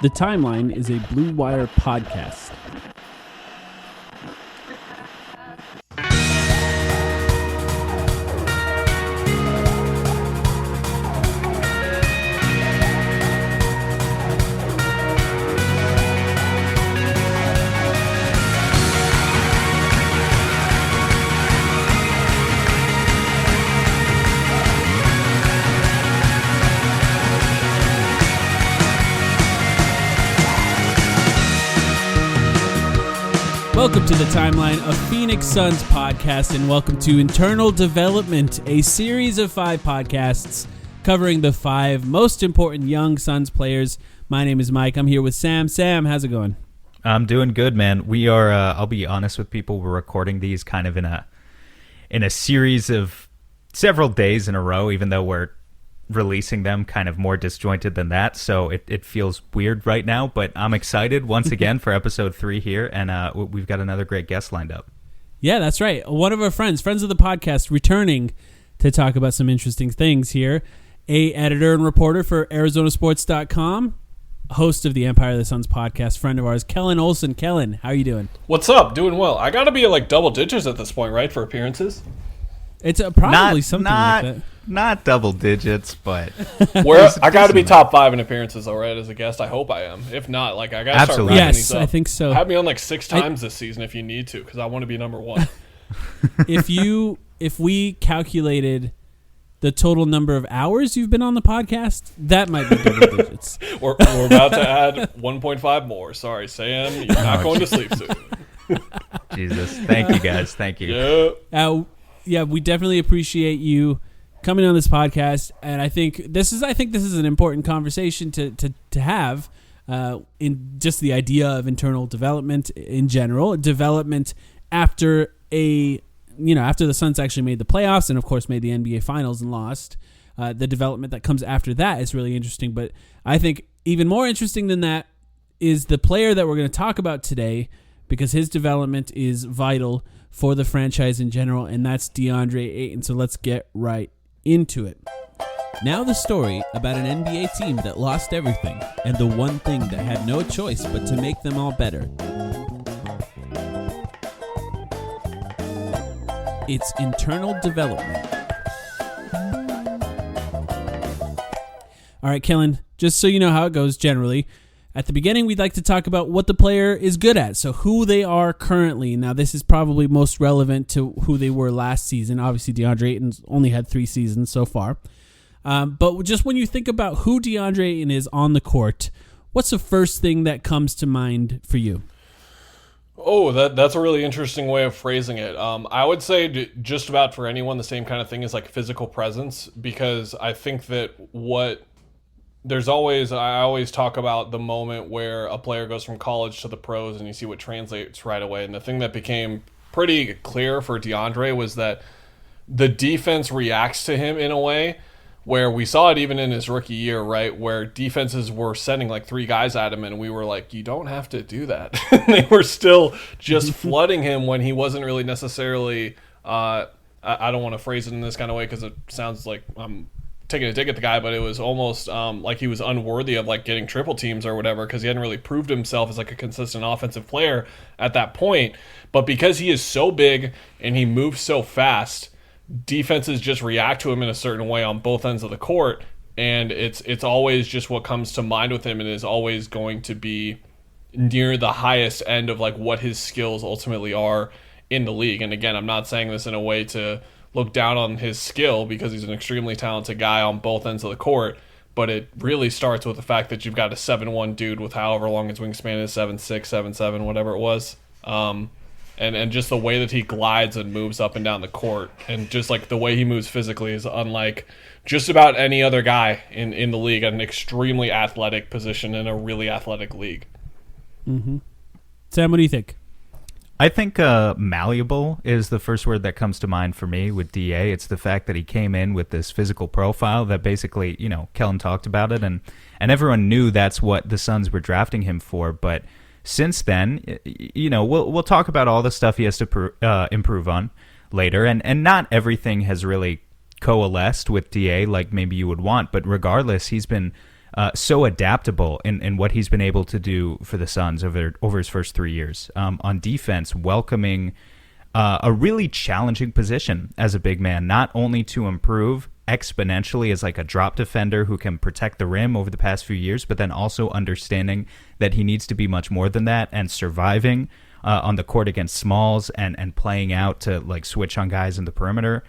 The Timeline is a Blue Wire podcast. Welcome to the Timeline, a Phoenix Suns podcast, and welcome to Internal Development, a series of 5 podcasts covering the 5 most important young Suns players. My name is Mike. I'm here with Sam. Sam, how's it going? I'm doing good, man. We are, I'll be honest with people, we're recording these kind of in a series of several days in a row, even though we're releasing them kind of more disjointed than that, so it feels weird right now, but I'm excited once again for episode 3 here, and we've got another great guest lined up. Yeah, that's right. One of our friends of the podcast, returning to talk about some interesting things here. A editor and reporter for ArizonaSports.com, host of the Empire of the Suns podcast, friend of ours, Kellan Olson. Kellan, how are you doing? What's up? Doing well. I got to be at like double digits at this point, right, for appearances? It's probably something like that. Not double digits, but I got to be top 5 in appearances, all right, as a guest. I hope I am. If not, like I got to start wrapping these up. Yes, I think so. Have me on like 6 times this season if you need to, because I want to be number 1. If we calculated the total number of hours you've been on the podcast, that might be double digits. We're about to add 1.5 more. Sorry, Sam, you're not going to sleep soon. Jesus, thank you guys, thank you. Yeah, we definitely appreciate you coming on this podcast, and I think this is an important conversation to have in just the idea of internal development in general, development after after the Suns actually made the playoffs and of course made the NBA Finals and lost. The development that comes after that is really interesting, but I think even more interesting than that is the player that we're going to talk about today, because his development is vital for the franchise in general, and that's Deandre Ayton. So let's get right into it. Now the story about an NBA team that lost everything and the one thing that had no choice but to make them all better. It's internal development. All right, Kellan, just so you know how it goes generally, at the beginning, we'd like to talk about what the player is good at, so who they are currently. Now, this is probably most relevant to who they were last season. Obviously, Deandre Ayton's only had 3 seasons so far. But just when you think about who Deandre Ayton is on the court, what's the first thing that comes to mind for you? Oh, that's a really interesting way of phrasing it. I would say just about for anyone, the same kind of thing is like physical presence, because I think that I always talk about the moment where a player goes from college to the pros and you see what translates right away. And the thing that became pretty clear for Deandre was that the defense reacts to him in a way where we saw it even in his rookie year, right? Where defenses were sending like 3 guys at him and we were like, you don't have to do that. They were still just flooding him when he wasn't really necessarily, I don't want to phrase it in this kind of way because it sounds like I'm taking a dig at the guy, but it was almost like he was unworthy of like getting triple teams or whatever, because he hadn't really proved himself as like a consistent offensive player at that point. But because he is so big and he moves so fast, defenses just react to him in a certain way on both ends of the court, and it's always just what comes to mind with him, and is always going to be near the highest end of like what his skills ultimately are in the league. And again, I'm not saying this in a way to look down on his skill, because he's an extremely talented guy on both ends of the court, but it really starts with the fact that you've got a 7'1" dude with however long his wingspan is, 7'6", 7'7", whatever it was, and just the way that he glides and moves up and down the court, and just like the way he moves physically is unlike just about any other guy in the league at an extremely athletic position in a really athletic league. Mm-hmm. Sam, what do you think? I think malleable is the first word that comes to mind for me with DA. It's the fact that he came in with this physical profile that basically, Kellan talked about it, and everyone knew that's what the Suns were drafting him for. But since then, we'll talk about all the stuff he has to improve on later, and not everything has really coalesced with DA like maybe you would want. But regardless, he's been so adaptable in what he's been able to do for the Suns over his first 3 years. On defense, welcoming a really challenging position as a big man, not only to improve exponentially as like a drop defender who can protect the rim over the past few years, but then also understanding that he needs to be much more than that and surviving on the court against smalls and playing out to like switch on guys in the perimeter.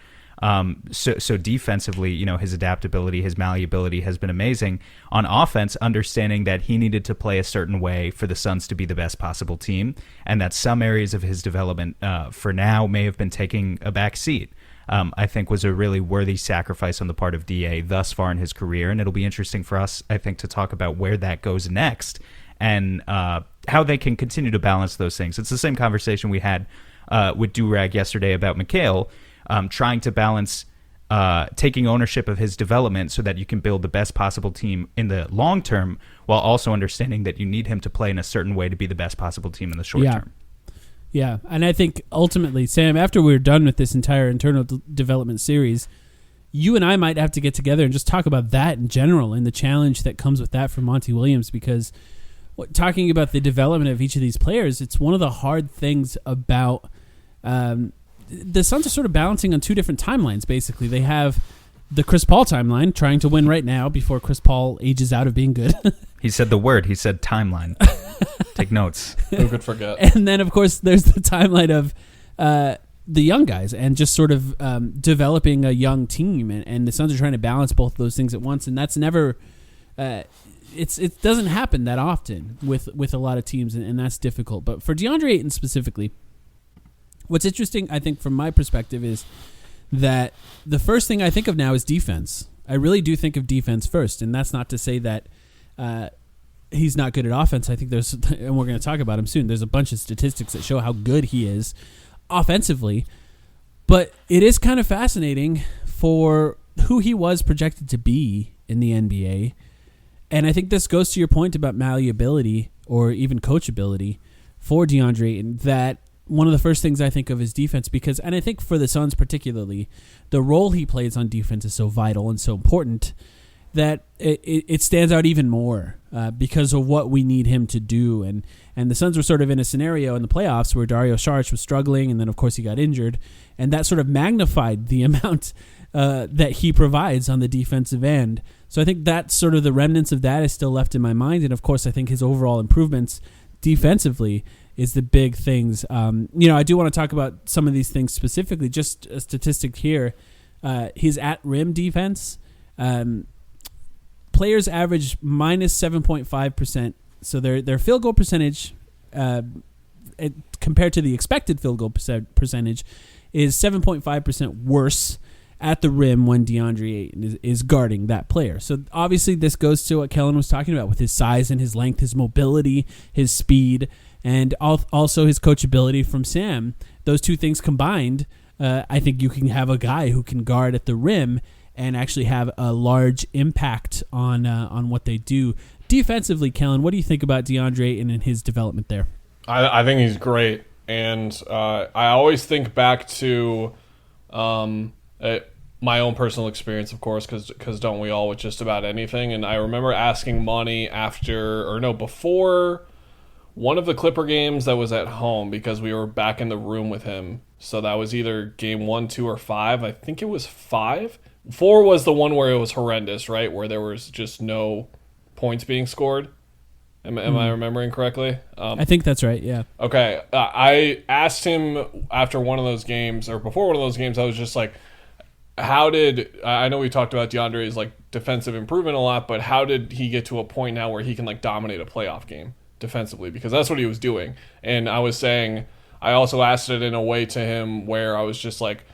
So defensively, his adaptability, his malleability has been amazing. On offense, understanding that he needed to play a certain way for the Suns to be the best possible team, and that some areas of his development for now may have been taking a back seat. I think was a really worthy sacrifice on the part of DA thus far in his career, and it'll be interesting for us, I think, to talk about where that goes next and how they can continue to balance those things. It's the same conversation we had with Durag yesterday about Mikhail, trying to balance taking ownership of his development so that you can build the best possible team in the long term, while also understanding that you need him to play in a certain way to be the best possible team in the short term. Yeah, and I think ultimately, Sam, after we're done with this entire internal development series, you and I might have to get together and just talk about that in general and the challenge that comes with that for Monty Williams, because talking about the development of each of these players, it's one of the hard things about the Suns are sort of balancing on two different timelines, basically. They have the Chris Paul timeline, trying to win right now before Chris Paul ages out of being good. He said the word. He said timeline. Take notes. Who could forget? And then, of course, there's the timeline of the young guys and just sort of developing a young team. And the Suns are trying to balance both of those things at once. And that's never it doesn't happen that often with a lot of teams, and that's difficult. But for Deandre Ayton specifically, what's interesting, I think, from my perspective is that the first thing I think of now is defense. I really do think of defense first, and that's not to say that he's not good at offense. I think there's, and we're going to talk about him soon, there's a bunch of statistics that show how good he is offensively, but it is kind of fascinating for who he was projected to be in the NBA, and I think this goes to your point about malleability or even coachability for DeAndre, and that one of the first things I think of is defense, because, and I think for the Suns particularly, the role he plays on defense is so vital and so important that it stands out even more because of what we need him to do. And the Suns were sort of in a scenario in the playoffs where Dario Saric was struggling, and then of course he got injured, and that sort of magnified the amount that he provides on the defensive end. So I think that sort of the remnants of that is still left in my mind, and of course I think his overall improvements defensively is the big things. I do want to talk about some of these things specifically. Just a statistic here, his at-rim defense, players average minus 7.5%. So their field goal percentage, compared to the expected field goal percentage, is 7.5% worse at the rim when DeAndre Ayton is guarding that player. So obviously this goes to what Kellan was talking about with his size and his length, his mobility, his speed, and also his coachability from Sam. Those two things combined, I think you can have a guy who can guard at the rim and actually have a large impact on what they do. Defensively, Kellan, what do you think about DeAndre Ayton and his development there? I think he's great. And I always think back to my own personal experience, of course, because don't we all with just about anything. And I remember asking Monty before one of the Clipper games that was at home, because we were back in the room with him. So that was either game 1, 2, or 5. I think it was 5. 4 was the one where it was horrendous, right? Where there was just no points being scored. Am I remembering correctly? I think that's right, yeah. Okay. I asked him after one of those games, or before one of those games, I was just like, I know we talked about DeAndre's like defensive improvement a lot, but how did he get to a point now where he can like dominate a playoff game defensively? Because that's what he was doing. And I was saying, I also asked it in a way to him where I was just like,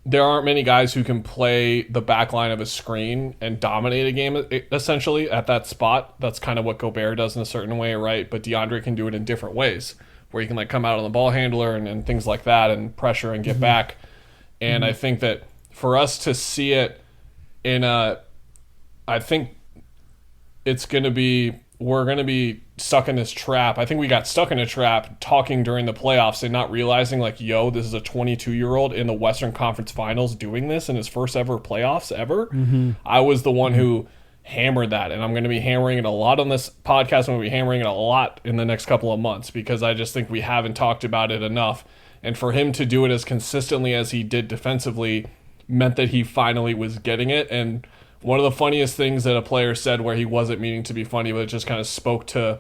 there aren't many guys who can play the back line of a screen and dominate a game essentially at that spot. That's kind of what Gobert does in a certain way, right? But DeAndre can do it in different ways, where he can like come out on the ball handler and things like that and pressure and get back. And I think that for us to see it I think we're going to be stuck in this trap. I think we got stuck in a trap talking during the playoffs and not realizing like, this is a 22-year-old in the Western Conference Finals doing this in his first ever playoffs ever. I was the one who hammered that, and I'm going to be hammering it a lot on this podcast. I'm going to be hammering it a lot in the next couple of months because I just think we haven't talked about it enough. And for him to do it as consistently as he did defensively meant that he finally was getting it. And one of the funniest things that a player said, where he wasn't meaning to be funny, but it just kind of spoke to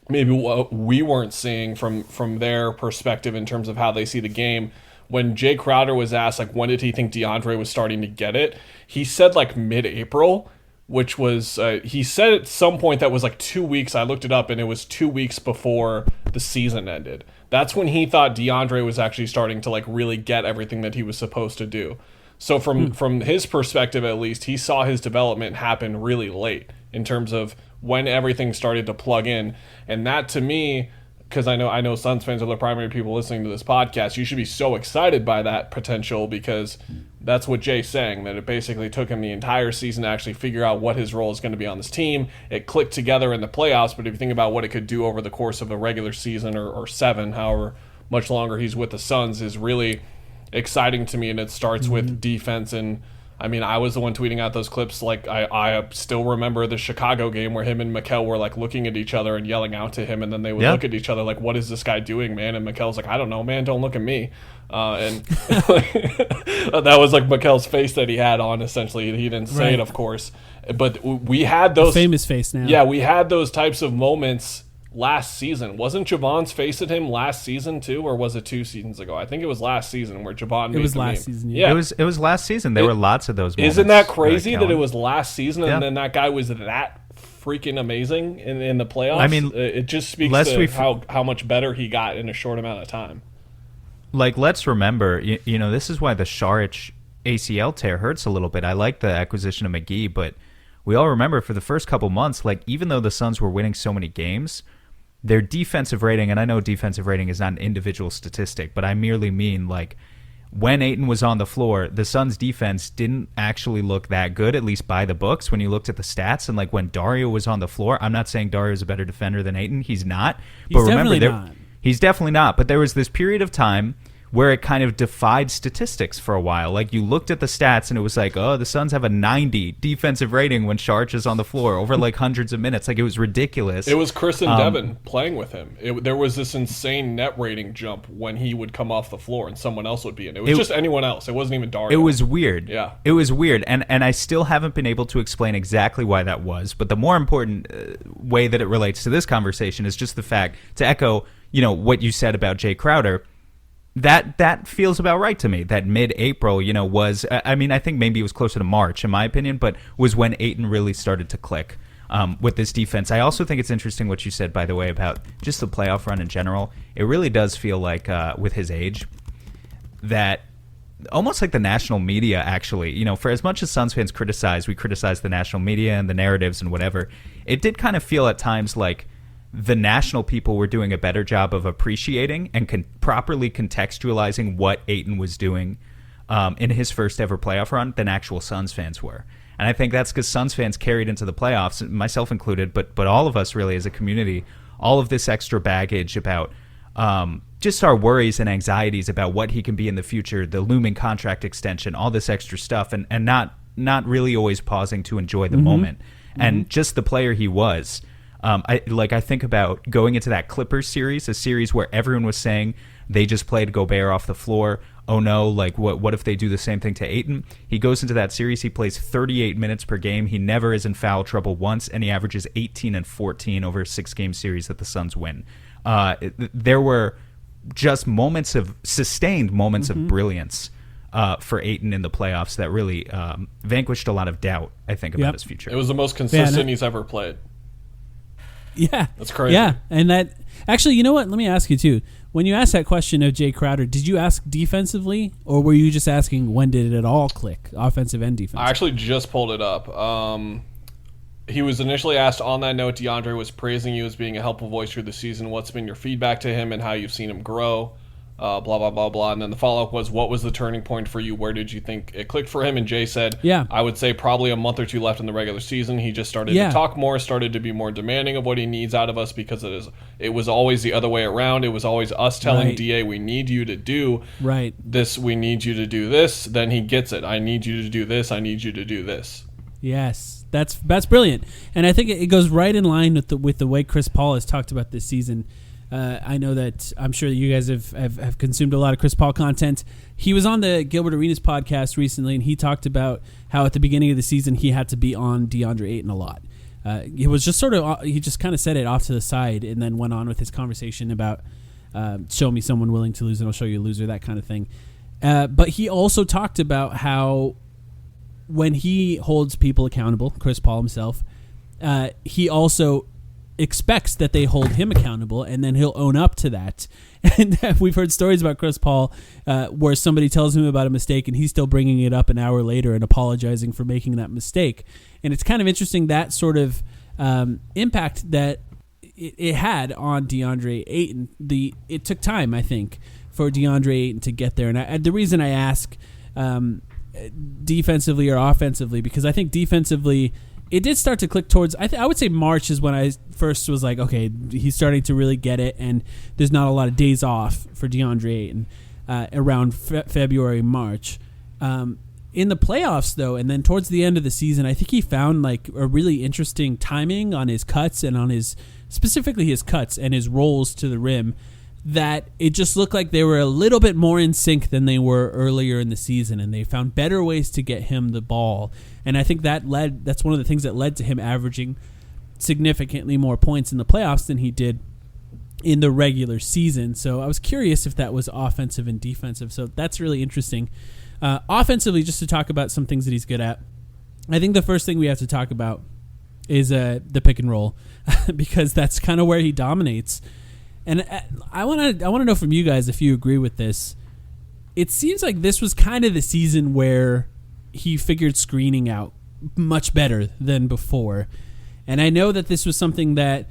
maybe what we weren't seeing from their perspective in terms of how they see the game. When Jay Crowder was asked, like, when did he think DeAndre was starting to get it, he said like mid-April, which was, he said at some point that was like 2 weeks. I looked it up, and it was 2 weeks before the season ended. That's when he thought DeAndre was actually starting to like really get everything that he was supposed to do. So from his perspective, at least, he saw his development happen really late in terms of when everything started to plug in. And that, to me, because I know Suns fans are the primary people listening to this podcast, you should be so excited by that potential, because that's what Jay's saying, that it basically took him the entire season to actually figure out what his role is going to be on this team. It clicked together in the playoffs, but if you think about what it could do over the course of a regular season or 7, however much longer he's with the Suns, is really exciting to me. And it starts with defense. And I mean, I was the one tweeting out those clips. Like, I still remember the Chicago game where him and Mikal were like looking at each other and yelling out to him, and then they would look at each other like, what is this guy doing, man? And Mikal's like, I don't know, man, don't look at me. And that was like Mikal's face that he had on, essentially. He didn't say it, of course, but we had those famous face now. Yeah, we had those types of moments last season. Wasn't Javon's face at him last season too, or was it 2 seasons ago? I think it was last season where Javon made the last meme. season. Yeah, it was last season. There were lots of those moments. Isn't that crazy that it Kellan. was last season and then that guy was that freaking amazing in the playoffs? I mean, it just speaks to how much better he got in a short amount of time. Like, let's remember, you know, this is why the Saric ACL tear hurts a little bit. I like the acquisition of McGee, but we all remember for the first couple months, like, even though the Suns were winning so many games, their defensive rating, and I know defensive rating is not an individual statistic, but I merely mean, like, when Ayton was on the floor, the Suns' defense didn't actually look that good, at least by the books, when you looked at the stats. And, like, when Dario was on the floor, I'm not saying Dario's a better defender than Ayton. He's not. He's but remember, definitely not. He's definitely not. But there was this period of time where it kind of defied statistics for a while. Like, you looked at the stats and it was like, oh, the Suns have a 90 defensive rating when Saric is on the floor over like hundreds of minutes. Like, it was ridiculous. It was Chris and Devin playing with him. There was this insane net rating jump when he would come off the floor and someone else would be in. It was just anyone else. It wasn't even Dario. It was weird. Yeah. It was weird. And I still haven't been able to explain exactly why that was. But the more important way that it relates to this conversation is just the fact, to echo, you know, what you said about Jay Crowder, that feels about right to me. That mid-April, you know, was, I mean, I think maybe it was closer to March, in my opinion, but was when Ayton really started to click with this defense. I also think it's interesting what you said, by the way, about just the playoff run in general. It really does feel like, with his age, that almost like the national media, actually, you know, for as much as Suns fans we criticize the national media and the narratives and whatever, it did kind of feel at times like the national people were doing a better job of appreciating and properly contextualizing what Ayton was doing in his first ever playoff run than actual Suns fans were. And I think that's because Suns fans carried into the playoffs, myself included, but all of us really as a community, all of this extra baggage about just our worries and anxieties about what he can be in the future, the looming contract extension, all this extra stuff, and not really always pausing to enjoy the moment. And just the player he was. I think about going into that Clippers series, a series where everyone was saying they just played Gobert off the floor. Oh no, like what if they do the same thing to Ayton? He goes into that series, he plays 38 minutes per game. He never is in foul trouble once, and he averages 18 and 14 over a 6-game series that the Suns win. There were just sustained moments of brilliance for Ayton in the playoffs that really vanquished a lot of doubt, I think, about his future. It was the most consistent he's ever played. Yeah. That's crazy. Yeah. And that, actually, you know what? Let me ask you, too. When you asked that question of Jay Crowder, did you ask defensively, or were you just asking when did it all click, offensive and defensive? I actually just pulled it up. He was initially asked, on that note, DeAndre was praising you as being a helpful voice through the season. What's been your feedback to him and how you've seen him grow? Blah, blah, blah, blah. And then the follow-up was, what was the turning point for you? Where did you think it clicked for him? And Jay said, I would say probably a month or two left in the regular season. He just started to talk more, started to be more demanding of what he needs out of us, because it was always the other way around. It was always us telling DA, we need you to do this, we need you to do this. Then he gets it. I need you to do this. I need you to do this. Yes, that's brilliant, and I think it goes right in line with the way Chris Paul has talked about this season. I know that I'm sure that you guys have consumed a lot of Chris Paul content. He was on the Gilbert Arenas podcast recently, and he talked about how at the beginning of the season he had to be on Deandre Ayton a lot. It was just he just kind of said it off to the side, and then went on with his conversation about show me someone willing to lose, and I'll show you a loser, that kind of thing. But he also talked about how when he holds people accountable, Chris Paul himself, he also expects that they hold him accountable, and then he'll own up to that. And we've heard stories about Chris Paul where somebody tells him about a mistake and he's still bringing it up an hour later and apologizing for making that mistake. And it's kind of interesting, that sort of impact that it had on Deandre Ayton. It took time, I think, for Deandre Ayton to get there. And the reason I ask defensively or offensively, because I think defensively it did start to click towards, I would say March is when I first was like, okay, he's starting to really get it, and there's not a lot of days off for Deandre Ayton around February, March. In the playoffs, though, and then towards the end of the season, I think he found like a really interesting timing on his cuts and on specifically his cuts and his rolls to the rim, that it just looked like they were a little bit more in sync than they were earlier in the season, and they found better ways to get him the ball. And I think that's one of the things that led to him averaging significantly more points in the playoffs than he did in the regular season. So I was curious if that was offensive and defensive. So that's really interesting. Offensively, just to talk about some things that he's good at, I think the first thing we have to talk about is the pick and roll, because that's kind of where he dominates. And I want to know from you guys if you agree with this. It seems like this was kind of the season where he figured screening out much better than before. And I know that this was something that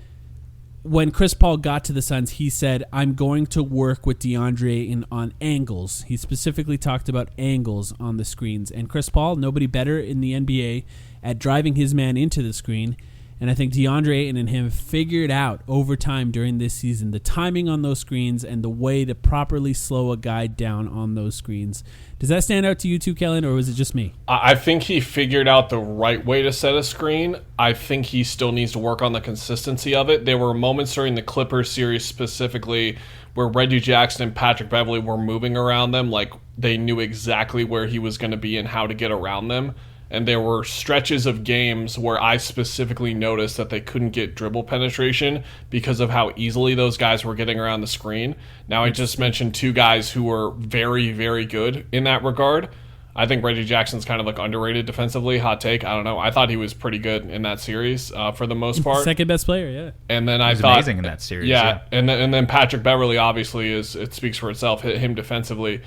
when Chris Paul got to the Suns, he said, I'm going to work with Deandre on angles. He specifically talked about angles on the screens. And Chris Paul, nobody better in the NBA at driving his man into the screen. And I think Deandre Ayton and him figured out over time during this season the timing on those screens and the way to properly slow a guy down on those screens. Does that stand out to you too, Kellan, or was it just me? I think he figured out the right way to set a screen. I think he still needs to work on the consistency of it. There were moments during the Clippers series specifically where Reggie Jackson and Patrick Beverley were moving around them like they knew exactly where he was going to be and how to get around them. And there were stretches of games where I specifically noticed that they couldn't get dribble penetration because of how easily those guys were getting around the screen. Now, I just mentioned two guys who were very, very good in that regard. I think Reggie Jackson's kind of like underrated defensively. Hot take. I don't know. I thought he was pretty good in that series for the most part. Second best player, yeah. And then He was amazing in that series. Yeah. And then Patrick Beverley obviously it speaks for itself, hit him defensively.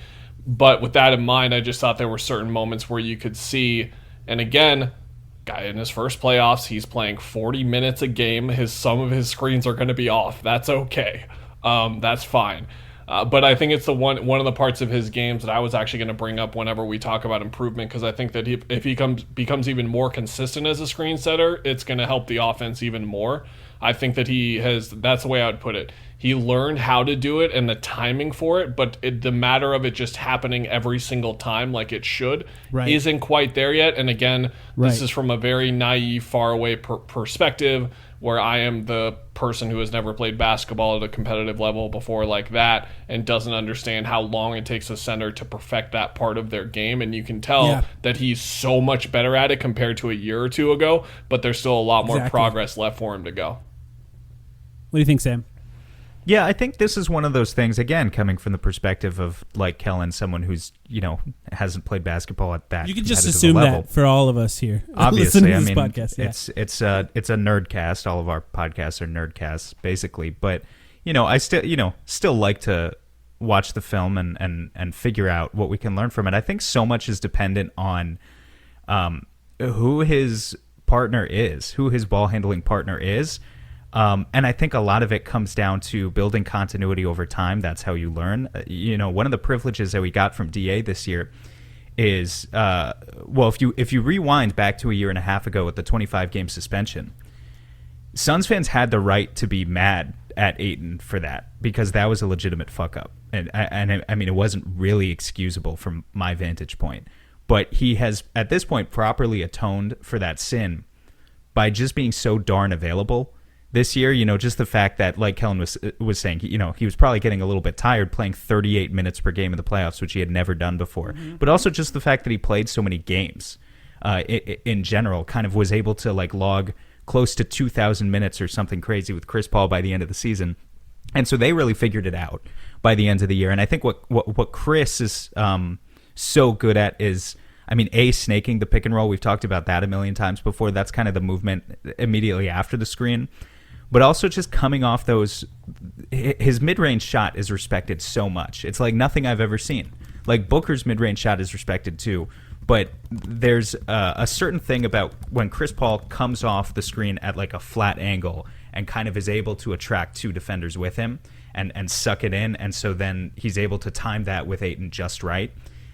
But with that in mind, I just thought there were certain moments where you could see. And again, guy in his first playoffs, he's playing 40 minutes a game. Some of his screens are going to be off. That's okay. That's fine. But I think it's the one of the parts of his games that I was actually going to bring up whenever we talk about improvement, because I think that if he becomes even more consistent as a screen setter, it's going to help the offense even more. I think that that's the way I would put it. He learned how to do it and the timing for it, but the matter of it just happening every single time like it should isn't quite there yet. And again, this is from a very naive, faraway perspective, where I am the person who has never played basketball at a competitive level before like that and doesn't understand how long it takes a center to perfect that part of their game. And you can tell that he's so much better at it compared to a year or two ago, but there's still a lot more progress left for him to go. What do you think, Sam? Yeah, I think this is one of those things, again, coming from the perspective of, like Kellan, someone who's, hasn't played basketball at that. You can just assume level. that for all of us here. Obviously, I mean, podcast, it's a nerd cast. All of our podcasts are nerd casts, basically. But, I still like to watch the film and figure out what we can learn from it. I think so much is dependent on who his partner is, who his ball handling partner is. And I think a lot of it comes down to building continuity over time. That's how you learn. One of the privileges that we got from DA this year is, if you rewind back to a year and a half ago with the 25-game suspension, Suns fans had the right to be mad at Ayton for that, because that was a legitimate fuck up. And I mean, it wasn't really excusable from my vantage point. but he has at this point properly atoned for that sin by just being so darn available this year. Just the fact that, like Kellan was saying, he was probably getting a little bit tired playing 38 minutes per game in the playoffs, which he had never done before. But also just the fact that he played so many games in general, kind of was able to like log close to 2,000 minutes or something crazy with Chris Paul by the end of the season. And so they really figured it out by the end of the year. And I think what Chris is so good at is, snaking the pick and roll. We've talked about that a million times before. That's kind of the movement immediately after the screen. But also just coming off those, his mid-range shot is respected so much. It's like nothing I've ever seen. Like Booker's mid-range shot is respected too. But there's a certain thing about when Chris Paul comes off the screen at like a flat angle and kind of is able to attract two defenders with him and suck it in. And so then he's able to time that with Ayton just right.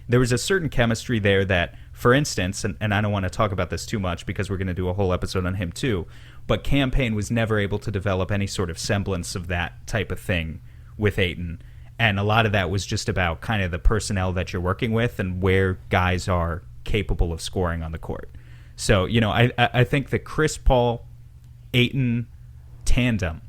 There was a certain chemistry there that, for instance, and I don't want to talk about this too much because we're going to do a whole episode on him too, but Cam Payne was never able to develop any sort of semblance of that type of thing with Ayton. And a lot of that was just about kind of the personnel that you're working with and where guys are capable of scoring on the court. So, I think the Chris Paul Ayton tandem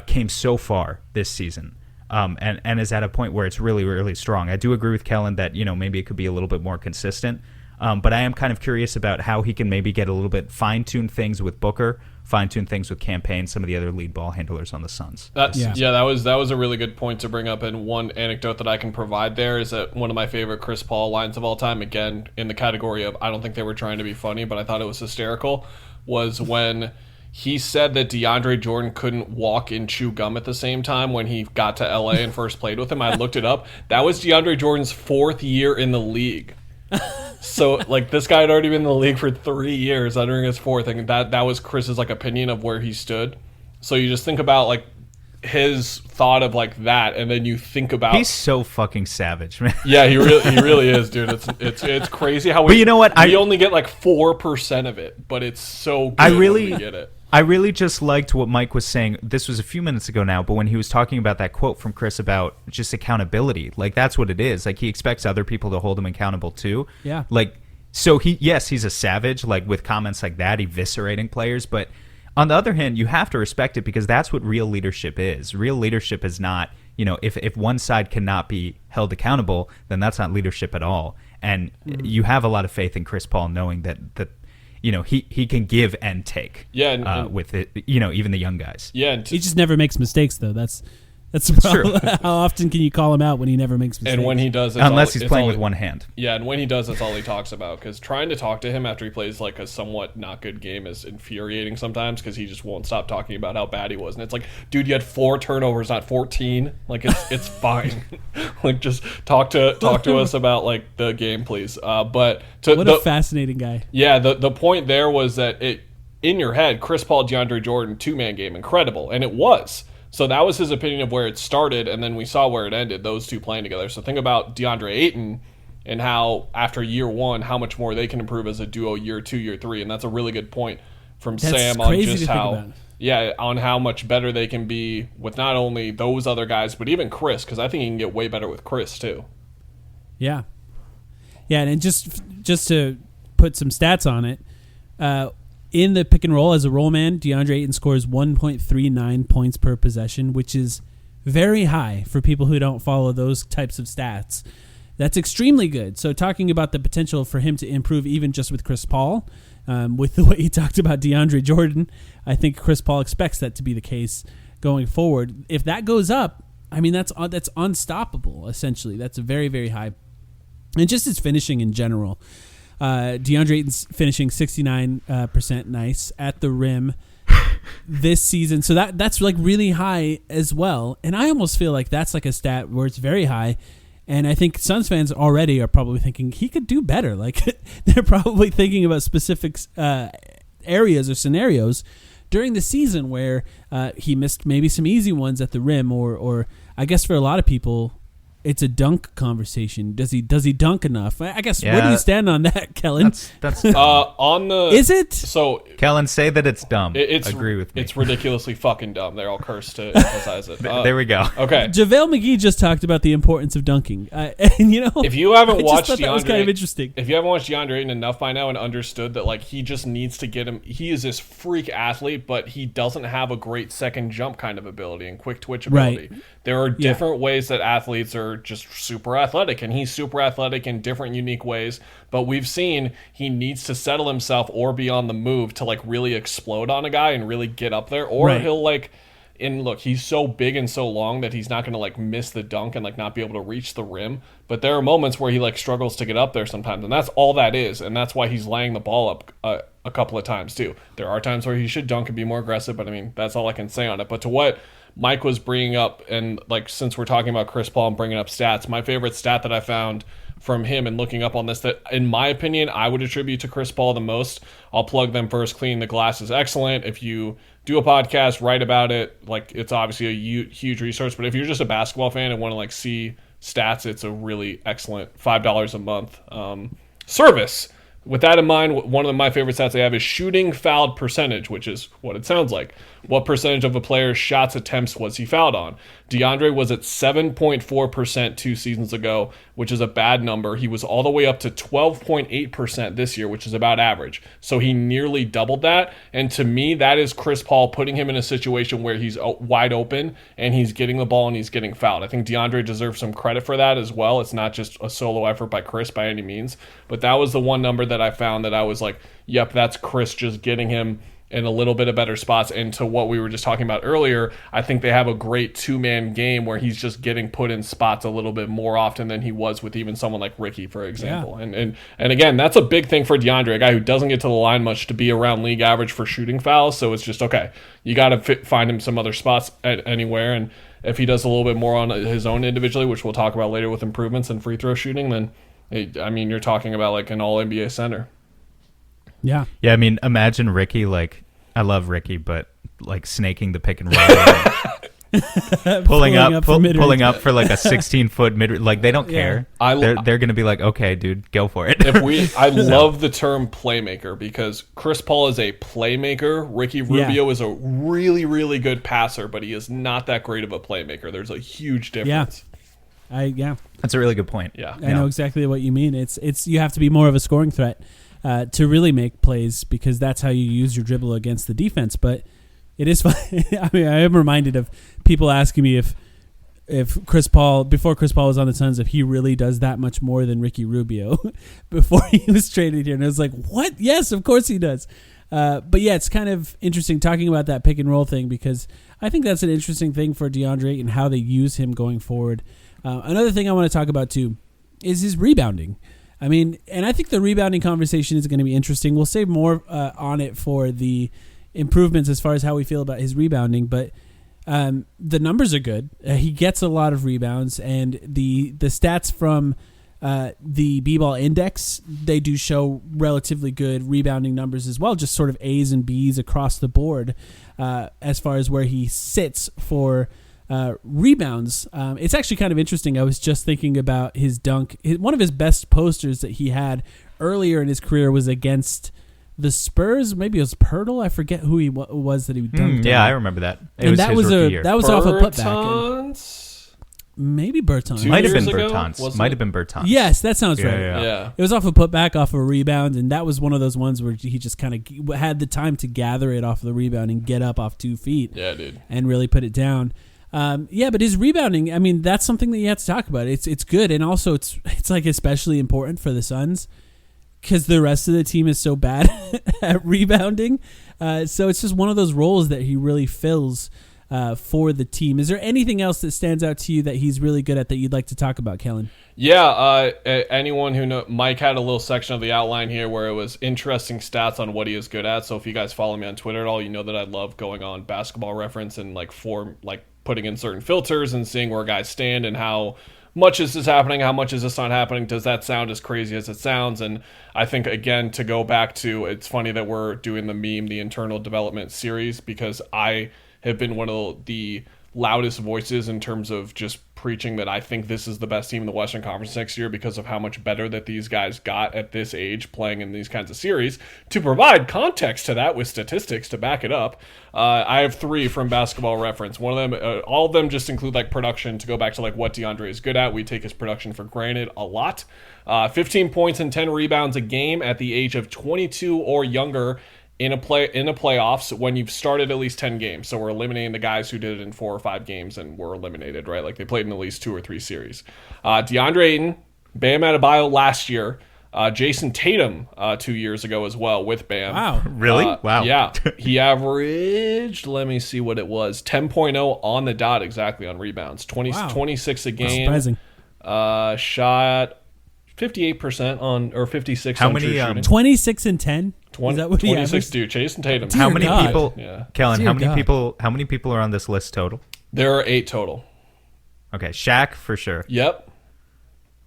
came so far this season. And is at a point where it's really, really strong. I do agree with Kellan that, maybe it could be a little bit more consistent. But I am kind of curious about how he can maybe get a little bit fine-tune things with Booker, fine-tune things with Cam Payne, some of the other lead ball handlers on the Suns. That was a really good point to bring up. And one anecdote that I can provide there is that one of my favorite Chris Paul lines of all time, again, in the category of I don't think they were trying to be funny, but I thought it was hysterical, was when he said that Deandre Jordan couldn't walk and chew gum at the same time when he got to LA and first played with him. I looked it up. That was Deandre Jordan's 4th year in the league. So, like, this guy had already been in the league for 3 years, entering his 4th, and that was Chris's, like, opinion of where he stood. So you just think about, like, his thought of, like, that, and then you think about... He's so fucking savage, man. Yeah, he really is, dude. It's crazy how we... But you know what? We only get, like, 4% of it, but it's so good when we get it. I really just liked what Mike was saying. This was a few minutes ago now, but when he was talking about that quote from Chris about just accountability, like that's what it is. Like he expects other people to hold him accountable too. Yeah. Like, so he's a savage, like with comments like that, eviscerating players. But on the other hand, you have to respect it because that's what real leadership is. Real leadership is not, if one side cannot be held accountable, then that's not leadership at all. And you have a lot of faith in Chris Paul knowing that he can give and take. Yeah, and with it, even the young guys. Yeah, he just never makes mistakes though. That's the problem. True. How often can you call him out when he never makes mistakes? And when he does, unless he's playing with one hand. Yeah, and when he does, that's all he talks about. Because trying to talk to him after he plays like a somewhat not good game is infuriating sometimes. Because he just won't stop talking about how bad he was, and it's like, dude, you had 4 turnovers, not 14. Like it's fine. Like just talk to us about like the game, please. But a fascinating guy. Yeah, the point there was that in your head, Chris Paul, DeAndre Jordan, 2-man game, incredible, and it was. So that was his opinion of where it started, and then we saw where it ended, those two playing together. So think about Deandre Ayton and how, after year 1, how much more they can improve as a duo year 2, year 3. And that's a really good point from Sam on just on how much better they can be with not only those other guys, but even Chris, because I think he can get way better with Chris, too. Yeah. Yeah, and just to put some stats on it, in the pick and roll as a roll man, DeAndre Ayton scores 1.39 points per possession, which is very high for people who don't follow those types of stats. That's extremely good. So talking about the potential for him to improve even just with Chris Paul, with the way he talked about DeAndre Jordan, I think Chris Paul expects that to be the case going forward. If that goes up, that's unstoppable, essentially. That's very, very high. And just his finishing in general. DeAndre Ayton's finishing 69% nice at the rim this season. So that's like really high as well. And I almost feel like that's like a stat where it's very high. And I think Suns fans already are probably thinking he could do better. Like they're probably thinking about specific areas or scenarios during the season where he missed maybe some easy ones at the rim or I guess for a lot of people, it's a dunk conversation. Does he dunk enough? I guess where do you stand on that, Kellan? That's on the is it so Kellan, say that it's dumb. it's agree with me. It's ridiculously fucking dumb. They're all cursed to emphasize it. There we go. Okay. JaVale McGee just talked about the importance of dunking, and if you haven't watched thought that was kind of interesting. If you haven't watched Deandre Ayton enough by now and understood that like he just needs to get him, he is this freak athlete, but he doesn't have a great second jump kind of ability and quick twitch ability. Right. There are different ways that athletes are just super athletic, and he's super athletic in different unique ways, but we've seen he needs to settle himself or be on the move to like really explode on a guy and really get up there, or he'll like, and look, he's so big and so long that he's not going to like miss the dunk and like not be able to reach the rim, but there are moments where he like struggles to get up there sometimes, and that's all that is, and that's why he's laying the ball up a couple of times too. There are times where he should dunk and be more aggressive, but I mean, that's all I can say on it. But to what Mike was bringing up, and like since we're talking about Chris Paul and bringing up stats, my favorite stat that I found from him and looking up on this that in my opinion I would attribute to Chris Paul the most, I'll plug them first. Cleaning the Glass is excellent. If you do a podcast, write about it, like it's obviously a huge resource, but if you're just a basketball fan and want to like see stats, it's a really excellent $5 a month service. With that in mind, one of my favorite stats they have is shooting fouled percentage, which is what it sounds like. What percentage of a player's shots attempts was he fouled on? Deandre was at 7.4% 2 seasons ago, which is a bad number. He was all the way up to 12.8% this year, which is about average. So he nearly doubled that. And to me, that is Chris Paul putting him in a situation where he's wide open and he's getting the ball and he's getting fouled. I think Deandre deserves some credit for that as well. It's not just a solo effort by Chris by any means. But that was the one number that I found that I was like, yep, that's Chris just getting him in a little bit of better spots. And to what we were just talking about earlier, I think they have a great two-man game where he's just getting put in spots a little bit more often than he was with even someone like Ricky, for example. Yeah. And again, that's a big thing for Deandre, a guy who doesn't get to the line much, to be around league average for shooting fouls. So it's just, okay, you got to find him some other spots anywhere. And if he does a little bit more on his own individually, which we'll talk about later with improvements in free throw shooting, then, I mean, you're talking about like an all-NBA center. Yeah. Yeah, I mean, imagine Ricky, like, I love Ricky, but like snaking the pick and roll, pulling up for like a 16-foot mid, like they don't care. They're going to be like, okay, dude, go for it. I love the term playmaker because Chris Paul is a playmaker. Ricky Rubio is a really, really good passer, but he is not that great of a playmaker. There's a huge difference. That's a really good point. I know exactly what you mean. It's you have to be more of a scoring threat to really make plays, because that's how you use your dribble against the defense. But it is fun. I mean, I am reminded of people asking me if Chris Paul, before Chris Paul was on the Suns, if he really does that much more than Ricky Rubio before he was traded here. And I was like, what? Yes, of course he does. But yeah, it's kind of interesting talking about that pick and roll thing, because I think that's an interesting thing for Deandre and how they use him going forward. Another thing I want to talk about too is his rebounding. I mean, and I think the rebounding conversation is going to be interesting. We'll save more on it for the improvements as far as how we feel about his rebounding, but the numbers are good. He gets a lot of rebounds, and the stats from the B-ball index, they do show relatively good rebounding numbers as well, just sort of A's and B's across the board as far as where he sits for rebounds. It's actually kind of interesting. I was just thinking about his dunk. One of his best posters that he had earlier in his career was against the Spurs. Maybe it was Pirtle. I forget who he was that he dunked. Yeah, I remember that. That was off a putback. Maybe Bertans. Might have been Bertans. Yes, that sounds right. Yeah. It was off a putback, off a rebound, and that was one of those ones where he just kind of had the time to gather it off the rebound and get up off 2 feet. Yeah, dude. And really put it down. But his rebounding, I mean, that's something that you have to talk about. It's good, and also it's like especially important for the Suns because the rest of the team is so bad at rebounding. So it's just one of those roles that he really fills for the team. Is there anything else that stands out to you that he's really good at that you'd like to talk about, Kellan? Yeah, anyone who knows, Mike had a little section of the outline here where it was interesting stats on what he is good at. So if you guys follow me on Twitter at all, you know that I love going on Basketball Reference and putting in certain filters and seeing where guys stand and how much is this happening, how much is this not happening, does that sound as crazy as it sounds? And I think, again, to go back to, it's funny that we're doing the internal development series, because I have been one of the loudest voices in terms of just preaching that I think this is the best team in the Western Conference next year because of how much better that these guys got at this age playing in these kinds of series. To provide context to that with statistics to back it up, I have 3 from Basketball Reference. One of them, all of them just include like production to go back to like what DeAndre is good at. We take his production for granted a lot. 15 points and 10 rebounds a game at the age of 22 or younger in the playoffs when you've started at least 10 games. So we're eliminating the guys who did it in 4 or 5 games and were eliminated, right? Like they played in at least 2 or 3 series. Deandre Ayton, Bam Adebayo last year, Jason Tatum 2 years ago as well with Bam. Wow. Really? Wow. Yeah. He averaged, let me see what it was, 10.0 on the dot exactly on rebounds. 26 a game. Surprising. Shot 58% on, or 56 How on many, true shooting. 26 and 10? Is that what he 26 averaged? dude. Jason Tatum. Dear How many God. people? Yeah. Kellan, Dear how many God. How many people are on this list total? There are 8 total. Okay, Shaq for sure. Yep.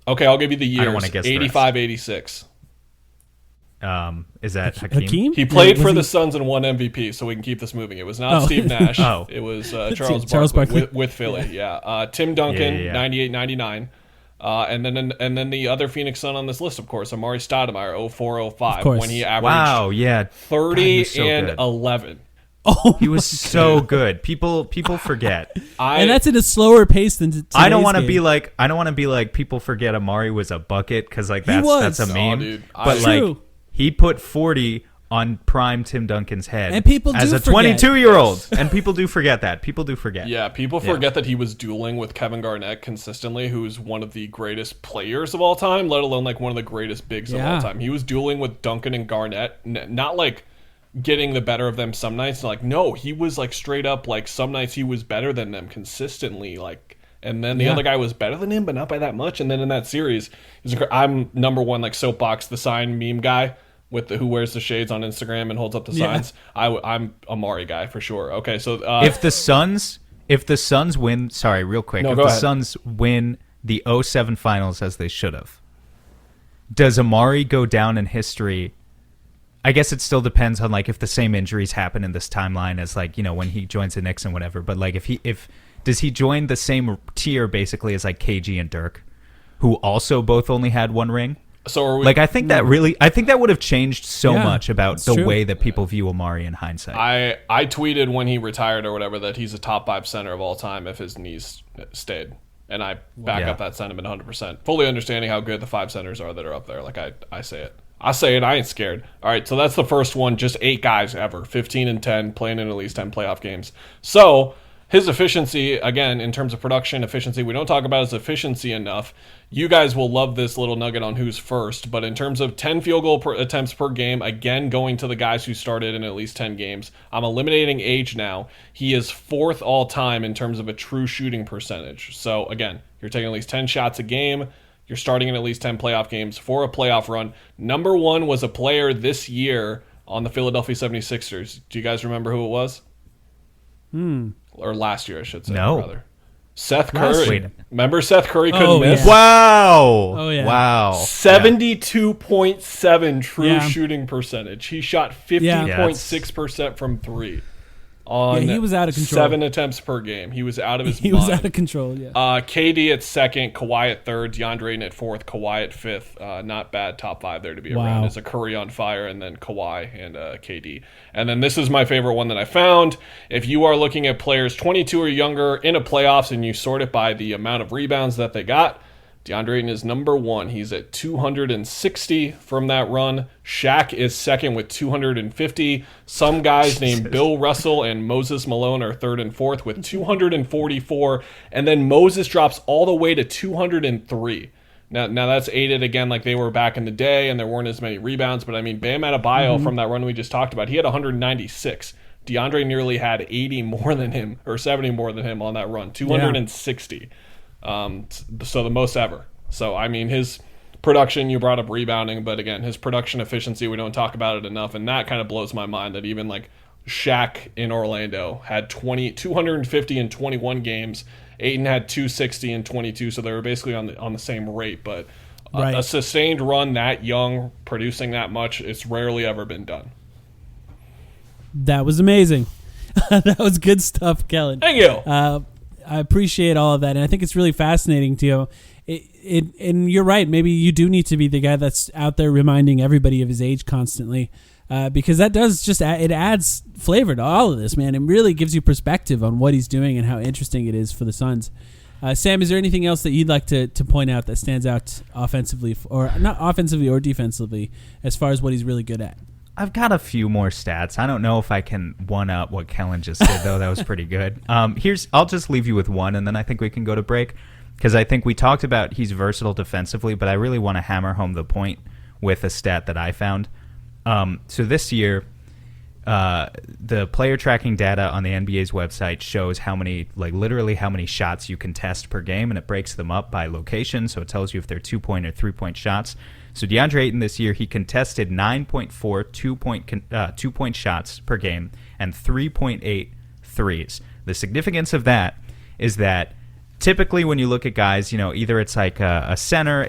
Okay, I'll give you the years. I don't wanna guess the rest. 85, 86. Is that Hakeem? He played Was for he- the Suns and won MVP, so we can keep this moving. It was not Steve Nash. Oh. It was Charles Charles Barkley Barkley. with Philly. Yeah. Tim Duncan, Yeah. 98, 99. And then the other Phoenix Sun on this list, of course, Amari Stoudemire, 04, 05, Of course. when he averaged Wow, yeah. 30 God, he was so and good. 11. Oh, He was so good. People forget. and that's at a slower pace than today's I don't want to game. be like people forget Amari was a bucket because like that's was. that's a meme. dude. But True. like he put 40 on prime Tim Duncan's head, And people do as a forget. 22-year-old, and people do forget that. People do forget. Yeah, people forget that he was dueling with Kevin Garnett consistently, who's one of the greatest players of all time, let alone like one of the greatest bigs of all time. He was dueling with Duncan and Garnett, not like getting the better of them some nights. Like, no, he was like straight up like some nights he was better than them consistently. Like, and then the other guy was better than him, but not by that much. And then in that series, I'm number one like soapbox the sign meme guy with the who wears the shades on Instagram and holds up the signs. I'm Amari guy for sure. Okay, so If the Suns win, sorry, real quick, No, if go the ahead. Suns win the 07 finals as they should have, does Amari go down in history? I guess it still depends on like if the same injuries happen in this timeline as like, you know, when he joins the Knicks and whatever. But like if does he join the same tier basically as like KG and Dirk, who also both only had 1 ring? so are we, Like I think that would have changed so Yeah, much about that's the true. way that people view Amari in hindsight. I tweeted when he retired or whatever that he's a top 5 center of all time if his knees stayed. And I back Yeah. up that sentiment 100%. Fully understanding how good the 5 centers are that are up there. Like I say it. I say it. I ain't scared. All right, so that's the first one. Just 8 guys ever. 15 and 10, playing in at least 10 playoff games. So his efficiency, again, in terms of production efficiency, we don't talk about his efficiency enough. You guys will love this little nugget on who's first, but in terms of 10 field goal attempts per game, again, going to the guys who started in at least 10 games, I'm eliminating age now. He is 4th all time in terms of a true shooting percentage. So, again, you're taking at least 10 shots a game. You're starting in at least 10 playoff games for a playoff run. Number 1 was a player this year on the Philadelphia 76ers. Do you guys remember who it was? Or last year, I should say. No. Rather. Seth Last- Curry. Wait. Remember Seth Curry couldn't Oh, miss? yeah. Wow. Oh, yeah. Wow. 72.7 true Yeah. shooting percentage. He shot 50.6% from 3 on he was out of control. 7 attempts per game. He was out of his He mind. was out of control, yeah. KD at 2nd, Kawhi at 3rd, DeAndre Ayton at 4th, Kawhi at 5th. Not bad top 5 there to be around. Wow. It's a Curry on fire, and then Kawhi and KD. And then this is my favorite one that I found. If you are looking at players 22 or younger in a playoffs and you sort it by the amount of rebounds that they got, DeAndre Ayton is number 1. He's at 260 from that run. Shaq is 2nd with 250. Some guys named Bill Russell and Moses Malone are 3rd and 4th with 244. And then Moses drops all the way to 203. Now that's aided again like they were back in the day and there weren't as many rebounds. But I mean, Bam Adebayo from that run we just talked about, he had 196. DeAndre nearly had 80 more than him or 70 more than him on that run. 260. So the most ever. So, I mean, his production, you brought up rebounding, but again, his production efficiency, we don't talk about it enough, and that kind of blows my mind that even like Shaq in Orlando had 250 in 21 games. Ayton had 260 in 22, so they were basically on the same rate, but Right. a sustained run that young, producing that much, it's rarely ever been done. That was amazing. That was good stuff, Kellan. Thank you. I appreciate all of that, and I think it's really fascinating too. And you're right. Maybe you do need to be the guy that's out there reminding everybody of his age constantly, because that does just it adds flavor to all of this, man. It really gives you perspective on what he's doing and how interesting it is for the Suns. Sam, is there anything else that you'd like to point out that stands out offensively, or not offensively or defensively, as far as what he's really good at? I've got a few more stats. I don't know if I can one up what Kellan just did, though. That was pretty good. I'll just leave you with one, and then I think we can go to break, because I think we talked about he's versatile defensively, but I really want to hammer home the point with a stat that I found. So this year, the player tracking data on the NBA's website shows literally how many shots you can test per game, and it breaks them up by location, so it tells you if they're 2-point or 3-point shots. So Deandre Ayton this year, he contested 9.4 two-point shots per game and 3.8 threes. The significance of that is that typically when you look at guys, either it's like a center.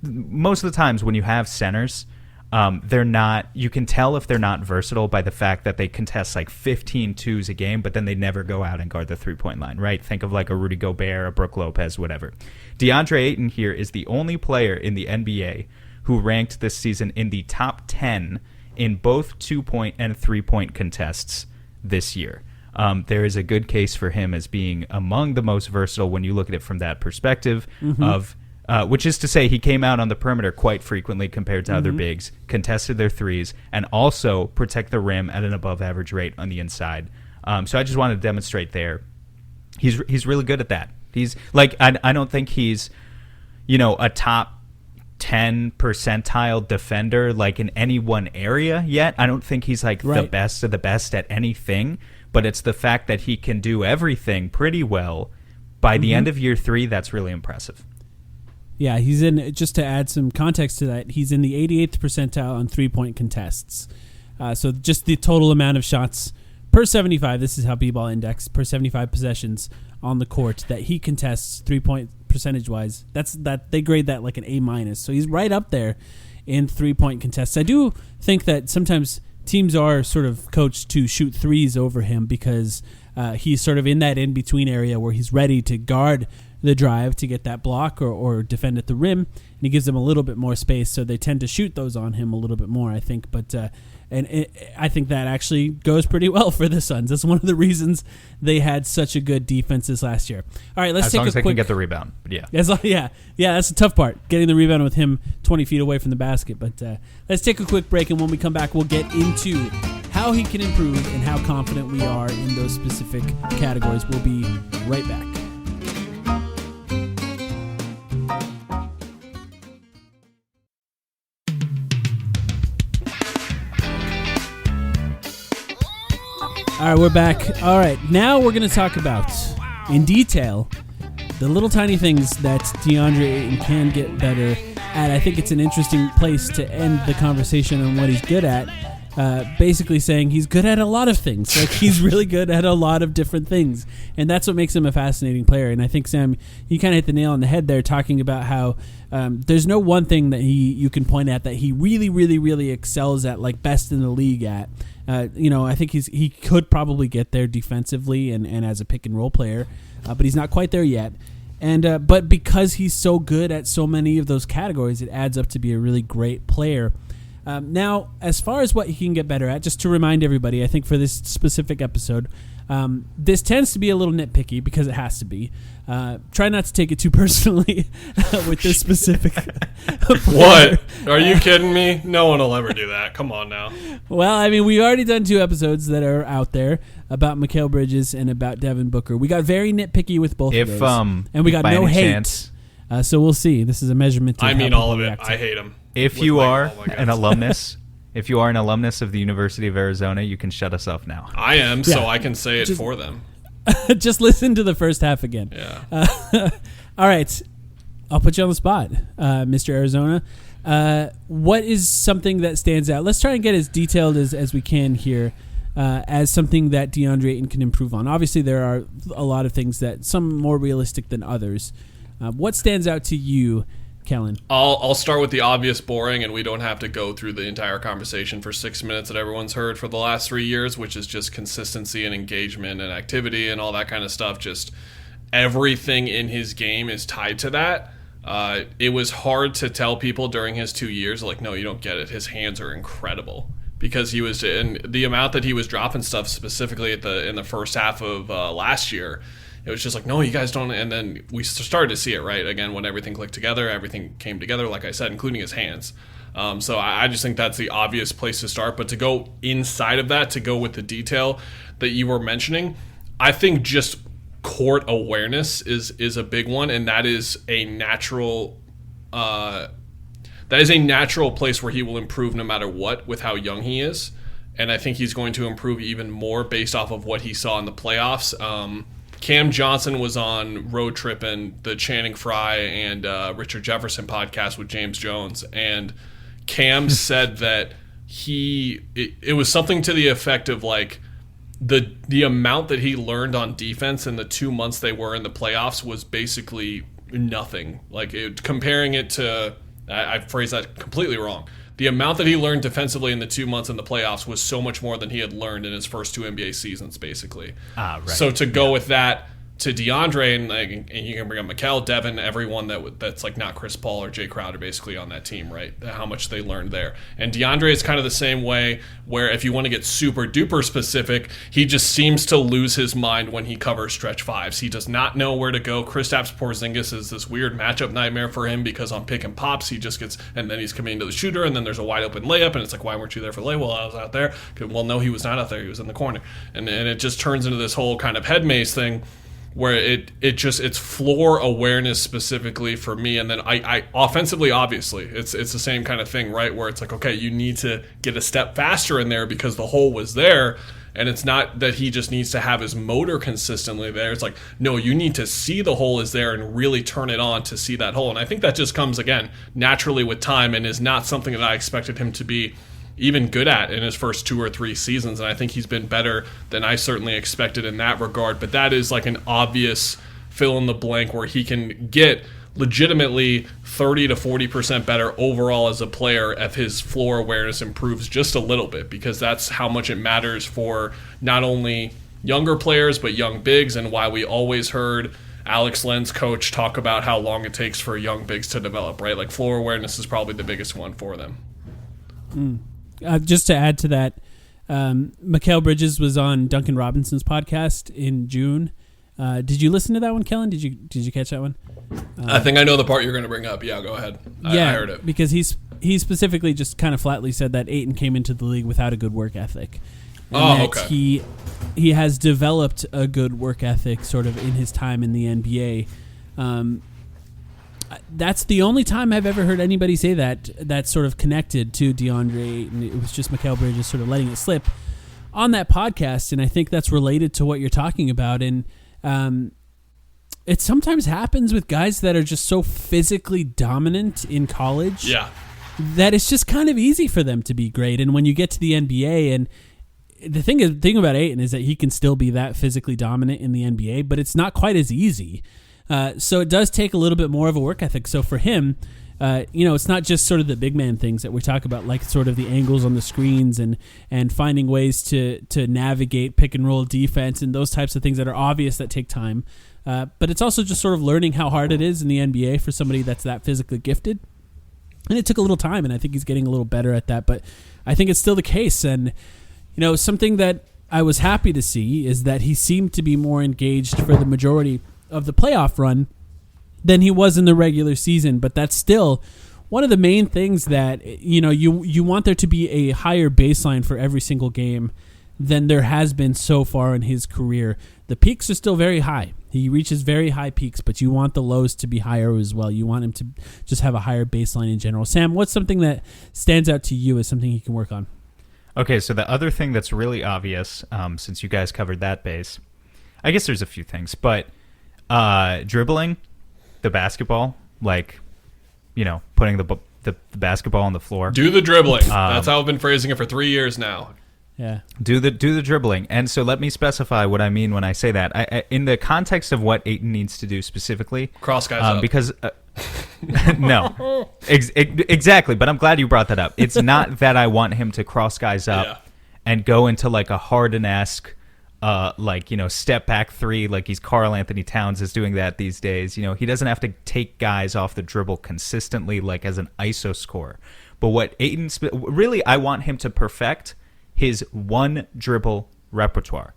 Most of the times when you have centers, they're not. You can tell if they're not versatile by the fact that they contest like 15 twos a game, but then they never go out and guard the 3-point line, right? Think of like a Rudy Gobert, a Brook Lopez, whatever. Deandre Ayton here is the only player in the NBA who ranked this season in the top 10 in both 2-point and 3-point contests this year. There is a good case for him as being among the most versatile when you look at it from that perspective of, which is to say he came out on the perimeter quite frequently compared to other bigs, contested their threes, and also protect the rim at an above average rate on the inside. So I just wanted to demonstrate there. He's really good at that. He's like, I don't think he's, a top 10 percentile defender like in any one area yet. I don't think he's like the best of the best at anything, but it's the fact that he can do everything pretty well. By the end of year 3, that's really impressive. Yeah, he's in, just to add some context to that, he's in the 88th percentile on 3-point contests. So just the total amount of shots per 75, this is how B-ball index, per 75 possessions on the court that he contests 3-point percentage-wise. That they grade that like an A-. So he's right up there in 3-point contests. I do think that sometimes teams are sort of coached to shoot threes over him because he's sort of in that in-between area where he's ready to guard the drive to get that block or defend at the rim, and he gives them a little bit more space, so they tend to shoot those on him a little bit more, I think. But I think that actually goes pretty well for the Suns. That's one of the reasons they had such a good defense this last year. All right, let's take a quick... As long as they can get the rebound, but yeah. Yeah, that's the tough part, getting the rebound with him 20 feet away from the basket. But let's take a quick break, and when we come back, we'll get into how he can improve and how confident we are in those specific categories. We'll be right back. All right, we're back. All right, now we're going to talk about, in detail, the little tiny things that Deandre Ayton can get better at. I think it's an interesting place to end the conversation on what he's good at. Basically saying he's good at a lot of things. Like, he's really good at a lot of different things. And that's what makes him a fascinating player. And I think, Sam, you kind of hit the nail on the head there talking about how there's no one thing that you can point at that he really, really, really excels at, like best in the league at. I think he could probably get there defensively and as a pick and roll player, but he's not quite there yet. And but because he's so good at so many of those categories, it adds up to be a really great player. Now, as far as what he can get better at, just to remind everybody, I think for this specific episode, this tends to be a little nitpicky because it has to be. Try not to take it too personally with this specific What? Are you kidding me? No one will ever do that. Come on now. Well, I mean, we've already done 2 episodes that are out there about Mikal Bridges and about Devin Booker. We got very nitpicky with both of those. And we got no hate. So we'll see. This is a measurement. I mean, all of it. I hate him. If you are an alumnus, of the University of Arizona, you can shut us off now. I am, so I can say it for them. Just listen to the first half again. Yeah. All right. I'll put you on the spot, Mr. Arizona. What is something that stands out? Let's try and get as detailed as we can here as something that Deandre Ayton can improve on. Obviously, there are a lot of things that some more realistic than others. What stands out to you, Kellan? I'll start with the obvious boring, and we don't have to go through the entire conversation for 6 minutes that everyone's heard for the last 3 years, which is just consistency and engagement and activity and all that kind of stuff. Just everything in his game is tied to that. It was hard to tell people during his 2 years, like, no, you don't get it. His hands are incredible, because he was, and the amount that he was dropping stuff specifically in the first half of last year, it was just like, no, you guys don't. And then we started to see it, right? Again, when everything clicked together, everything came together, like I said, including his hands. So I just think that's the obvious place to start. But to go inside of that, to go with the detail that you were mentioning, I think just court awareness is a big one, and that is a natural place where he will improve no matter what with how young he is. And I think he's going to improve even more based off of what he saw in the playoffs. Cam Johnson was on Road Trip and the Channing Frye and Richard Jefferson podcast with James Jones, and Cam said that it was something to the effect of like the amount that he learned on defense in the 2 months they were in the playoffs was basically nothing. Like comparing it to, I phrased that completely wrong. The amount that he learned defensively in the 2 months in the playoffs was so much more than he had learned in his first 2 NBA seasons, basically. Right. So to go with that to DeAndre, and you can bring up Mikal, Devin, everyone that's like not Chris Paul or Jay Crowder basically on that team, right? How much they learned there. And DeAndre is kind of the same way, where if you want to get super duper specific, he just seems to lose his mind when he covers stretch fives. He does not know where to go. Kristaps Porzingis is this weird matchup nightmare for him, because on pick and pops he just gets, and then he's coming to the shooter, and then there's a wide open layup, and it's like, why weren't you there for the layup? Well, I was out there. Well, no, he was not out there. He was in the corner, and it just turns into this whole kind of head maze thing, where it's floor awareness specifically for me. And then I offensively, obviously it's the same kind of thing, right? Where it's like, okay, you need to get a step faster in there because the hole was there. And it's not that he just needs to have his motor consistently there. It's like, no, you need to see the hole is there and really turn it on to see that hole. And I think that just comes, again, naturally with time, and is not something that I expected him to be even good at in his first 2 or 3 seasons. And I think he's been better than I certainly expected in that regard. But that is like an obvious fill in the blank where he can get legitimately 30 to 40% better overall as a player if his floor awareness improves just a little bit, because that's how much it matters for not only younger players but young bigs, and why we always heard Alex Len's coach talk about how long it takes for young bigs to develop, right? Like floor awareness is probably the biggest one for them. Just to add to that, Mikal Bridges was on Duncan Robinson's podcast in June. Did you listen to that one, Kellan? Did you catch that one? I think I know the part you're going to bring up. Yeah, go ahead. I heard it. Because he specifically just kind of flatly said that Ayton came into the league without a good work ethic. And okay. He has developed a good work ethic sort of in his time in the NBA. That's the only time I've ever heard anybody say that's sort of connected to DeAndre Ayton. It was just Mikal Bridges sort of letting it slip on that podcast, and I think that's related to what you're talking about. And it sometimes happens with guys that are just so physically dominant in college that it's just kind of easy for them to be great. And when you get to the NBA, and the thing about Ayton is that he can still be that physically dominant in the NBA, but it's not quite as easy. So it does take a little bit more of a work ethic. So for him, it's not just sort of the big man things that we talk about, like sort of the angles on the screens and finding ways to navigate pick and roll defense and those types of things that are obvious that take time. But it's also just sort of learning how hard it is in the NBA for somebody that's that physically gifted. And it took a little time, and I think he's getting a little better at that. But I think it's still the case. And, something that I was happy to see is that he seemed to be more engaged for the majority of the playoff run than he was in the regular season. But that's still one of the main things that, you want there to be a higher baseline for every single game than there has been so far in his career. The peaks are still very high. He reaches very high peaks, but you want the lows to be higher as well. You want him to just have a higher baseline in general. Sam, what's something that stands out to you as something he can work on? Okay, so the other thing that's really obvious, since you guys covered that base, I guess there's a few things, but dribbling the basketball, like, putting the basketball on the floor. Do the dribbling. That's how I've been phrasing it for 3 years now. Yeah. Do the dribbling. And so let me specify what I mean when I say that. I in the context of what Ayton needs to do specifically. Cross guys up. Because no. Exactly, but I'm glad you brought that up. It's not that I want him to cross guys up and go into like a Harden-esque step back three like he's Karl Anthony Towns is doing that these days. You know, he doesn't have to take guys off the dribble consistently like as an ISO scorer. But what Ayton really, I want him to perfect his one dribble repertoire.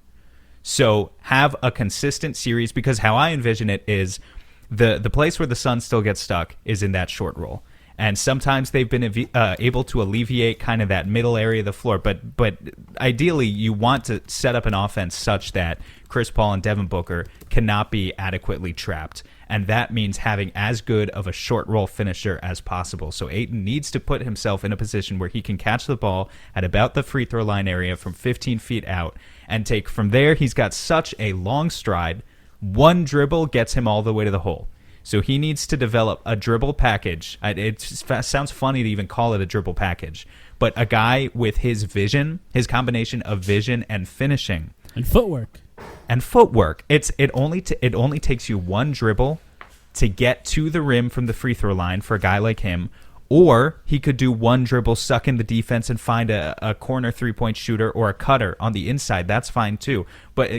So have a consistent series, because how I envision it is the place where the Suns still get stuck is in that short roll. And sometimes they've been able to alleviate kind of that middle area of the floor. But ideally, you want to set up an offense such that Chris Paul and Devin Booker cannot be adequately trapped. And that means having as good of a short roll finisher as possible. So Ayton needs to put himself in a position where he can catch the ball at about the free throw line area from 15 feet out and take from there. He's got such a long stride. One dribble gets him all the way to the hole. So he needs to develop a dribble package. It sounds funny to even call it a dribble package, but a guy with his vision, his combination of vision and finishing and footwork. It only takes you one dribble to get to the rim from the free throw line for a guy like him. Or he could do one dribble, suck in the defense, and find a corner three-point shooter or a cutter on the inside. That's fine, too. But,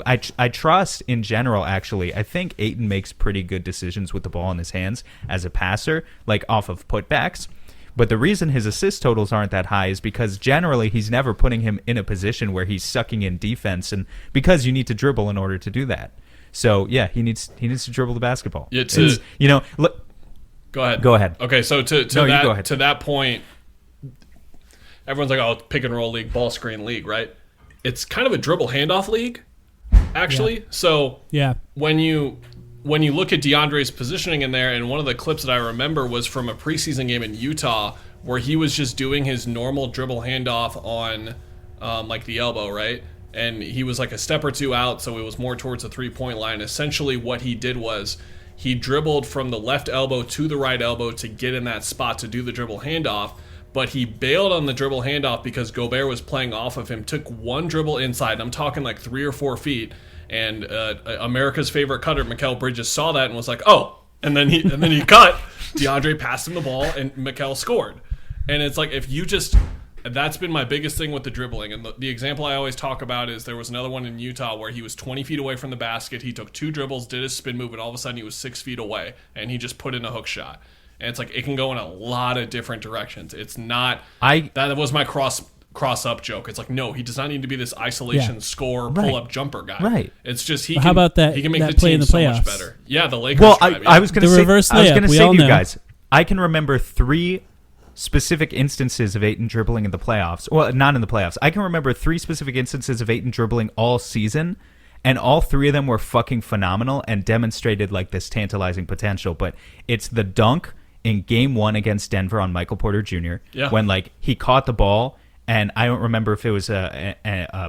I trust, in general, actually, I think Ayton makes pretty good decisions with the ball in his hands as a passer, like off of putbacks. But the reason his assist totals aren't that high is because generally he's never putting him in a position where he's sucking in defense, and because you need to dribble in order to do that. So, yeah, he needs to dribble the basketball. Yeah, look. Go ahead. Go ahead. Okay, so to that point, everyone's like, "Oh, pick and roll league, ball screen league," right? It's kind of a dribble handoff league, actually. Yeah. So when you look at DeAndre's positioning in there, and one of the clips that I remember was from a preseason game in Utah where he was just doing his normal dribble handoff on like the elbow, right? And he was like a step or two out, so it was more towards the 3-point line. Essentially, what he did was he dribbled from the left elbow to the right elbow to get in that spot to do the dribble handoff, but he bailed on the dribble handoff because Gobert was playing off of him, took one dribble inside, and I'm talking like 3 or 4 feet, and America's favorite cutter, Mikal Bridges, saw that and was like, "Oh," and then he cut. DeAndre passed him the ball, and Mikal scored. And it's like, if you just... That's been my biggest thing with the dribbling. And the example I always talk about is there was another one in Utah where he was 20 feet away from the basket. He took 2 dribbles, did his spin move, and all of a sudden he was 6 feet away. And he just put in a hook shot. And it's like, it can go in a lot of different directions. It's not... that was my cross-up joke. It's like, no, he does not need to be this isolation score, pull-up jumper guy. Right. It's just he how about that, he can make that the play team in the so playoffs? much better. Yeah, the Lakers drive. I was going to say, reverse layup, to you guys, I can remember 3 specific instances of Ayton dribbling in the playoffs. Well, not in the playoffs. I can remember 3 specific instances of Ayton dribbling all season, and all 3 of them were fucking phenomenal and demonstrated like this tantalizing potential. But it's the dunk in Game 1 against Denver on Michael Porter Jr. When like he caught the ball, and I don't remember if it was a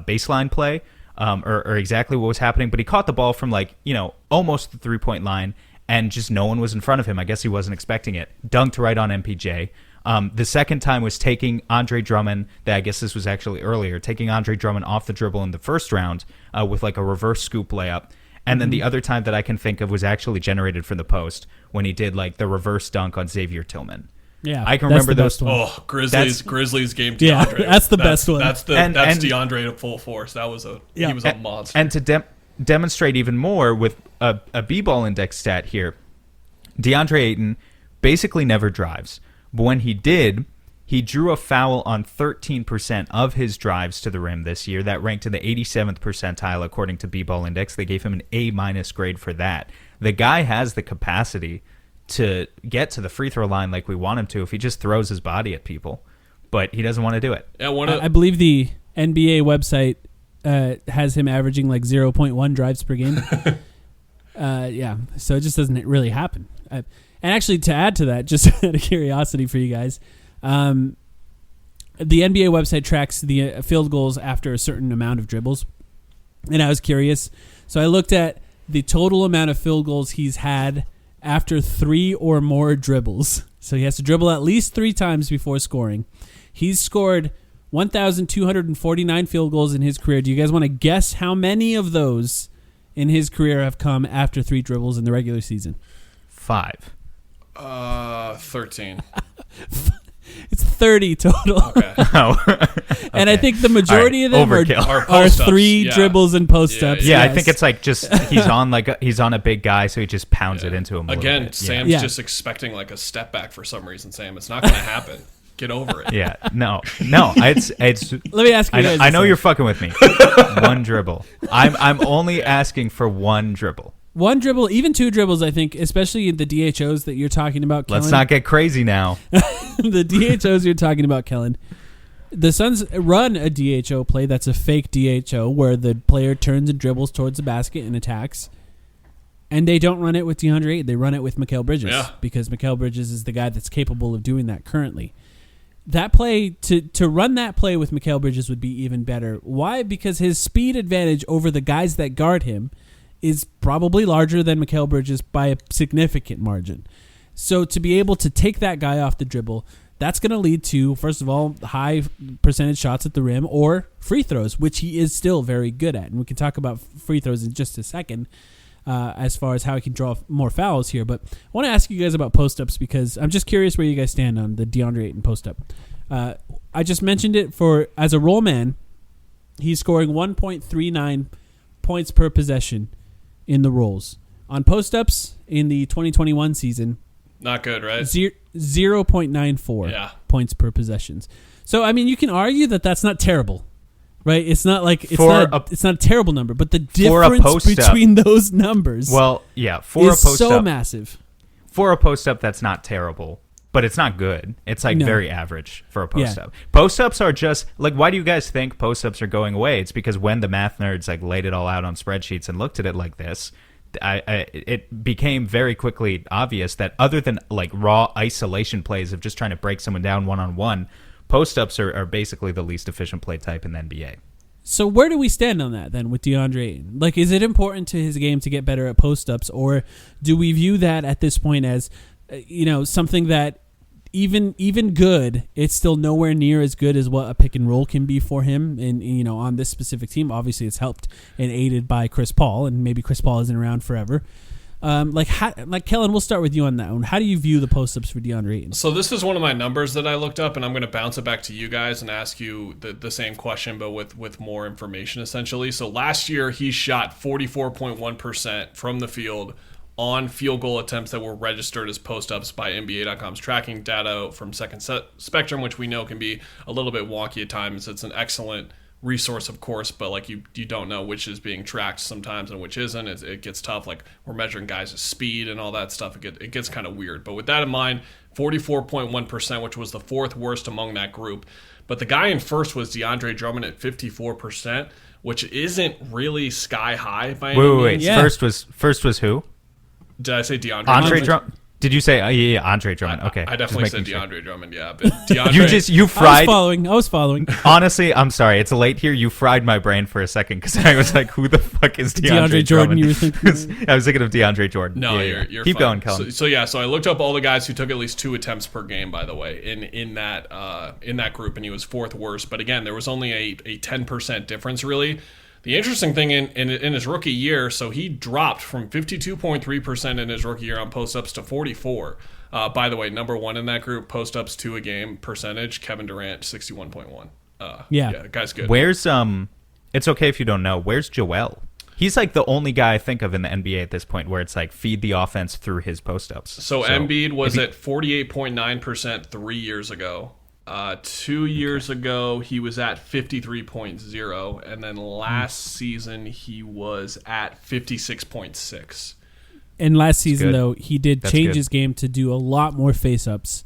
baseline play or exactly what was happening, but he caught the ball from like almost the 3-point line, and just no one was in front of him. I guess he wasn't expecting it. Dunked right on MPJ. The second time was taking Andre Drummond, I guess this was actually earlier, taking Andre Drummond off the dribble in the first round with like a reverse scoop layup. And then the other time that I can think of was actually generated from the post when he did like the reverse dunk on Xavier Tillman. Yeah, I can remember those. Oh, Grizzlies game DeAndre. Yeah, that's the best one. That's DeAndre to full force. He was a monster. And to demonstrate even more with a B-ball index stat here, DeAndre Ayton basically never drives. But when he did, he drew a foul on 13% of his drives to the rim this year. That ranked in the 87th percentile according to B-Ball Index. They gave him an A- grade for that. The guy has the capacity to get to the free throw line like we want him to if he just throws his body at people. But he doesn't want to do it. I believe the NBA website has him averaging like 0.1 drives per game. So it just doesn't really happen. And actually, to add to that, just out of curiosity for you guys, the NBA website tracks the field goals after a certain amount of dribbles. And I was curious. So I looked at the total amount of field goals he's had after 3 or more dribbles. So he has to dribble at least 3 times before scoring. He's scored 1,249 field goals in his career. Do you guys want to guess how many of those in his career have come after 3 dribbles in the regular season? 5. 13. It's 30 total. Okay. And I think the majority of them are post-ups, 3 dribbles and post-ups. Yeah, yes. I think it's like just he's on a big guy, so he just pounds it into him. Again, Sam's just expecting like a step back for some reason. Sam, it's not going to happen. Get over it. Yeah, no. It's. Let me ask you. I know you're fucking with me. One dribble. I'm only asking for one dribble. One dribble, even 2 dribbles, I think, especially the DHOs that you're talking about, Kellan. Let's not get crazy now. The DHOs you're talking about, Kellan. The Suns run a DHO play that's a fake DHO where the player turns and dribbles towards the basket and attacks. And they don't run it with Deandre Ayton. They run it with Mikal Bridges because Mikal Bridges is the guy that's capable of doing that currently. That play, to run that play with Mikal Bridges would be even better. Why? Because his speed advantage over the guys that guard him is probably larger than Mikal Bridges by a significant margin. So to be able to take that guy off the dribble, that's going to lead to, first of all, high percentage shots at the rim or free throws, which he is still very good at. And we can talk about free throws in just a second as far as how he can draw more fouls here. But I want to ask you guys about post-ups because I'm just curious where you guys stand on the Deandre Ayton post-up. I just mentioned it as a roll man, he's scoring 1.39 points per possession in the rolls. On post-ups in the 2021 season, not good, right? 0.94 points per possessions. So, I mean, you can argue that that's not terrible, right? It's not like it's not a terrible number, but the difference between those numbers is so massive. For a post-up, that's not terrible, but it's not good. It's like very average for a post-up. Post-ups are just like, why do you guys think post-ups are going away? It's because when the math nerds like laid it all out on spreadsheets and looked at it like this, it became very quickly obvious that other than like raw isolation plays of just trying to break someone down one-on-one, post-ups are basically the least efficient play type in the NBA. So where do we stand on that then with Deandre Ayton? Like, is it important to his game to get better at post-ups, or do we view that at this point as something that even good, it's still nowhere near as good as what a pick and roll can be for him. And on this specific team, obviously it's helped and aided by Chris Paul, and maybe Chris Paul isn't around forever. Kellan, we'll start with you on that one. How do you view the post-ups for Deandre Ayton? So this is one of my numbers that I looked up, and I'm going to bounce it back to you guys and ask you the same question, but with more information essentially. So last year he shot 44.1% from the field on field goal attempts that were registered as post-ups by NBA.com's tracking data from Second Spectrum, which we know can be a little bit wonky at times. It's an excellent resource, of course, but like you don't know which is being tracked sometimes and which isn't. It gets tough. Like we're measuring guys' speed and all that stuff. It gets kind of weird. But with that in mind, 44.1%, which was the 4th worst among that group. But the guy in first was DeAndre Drummond at 54%, which isn't really sky high by any means. Wait. Yeah. First was who? Did I say DeAndre? Andre Drummond. Did you say Andre Drummond? Okay, I definitely said DeAndre Drummond. Yeah, but DeAndre. you fried. I was following. Honestly, I'm sorry. It's late here. You fried my brain for a second because I was like, "Who the fuck is DeAndre Jordan?" You were thinking. I was thinking of DeAndre Jordan. No, you're keep fine. going, Kellan. So I looked up all the guys who took at least 2 attempts per game. By the way, in that group, and he was 4th worst. But again, there was only a 10% difference really. The interesting thing in his rookie year, so he dropped from 52.3% in his rookie year on post-ups to 44%. By the way, number 1 in that group, post-ups 2 a game percentage, Kevin Durant, 61.1%. Yeah, guy's good. Where's it's okay if you don't know. Where's Joel? He's like the only guy I think of in the NBA at this point where it's like feed the offense through his post-ups. So Embiid was at 48.9% 3 years ago. 2 years ago, he was at 53.0, and then last season he was at 56.6. And last season, though, he did change his game to do a lot more face-ups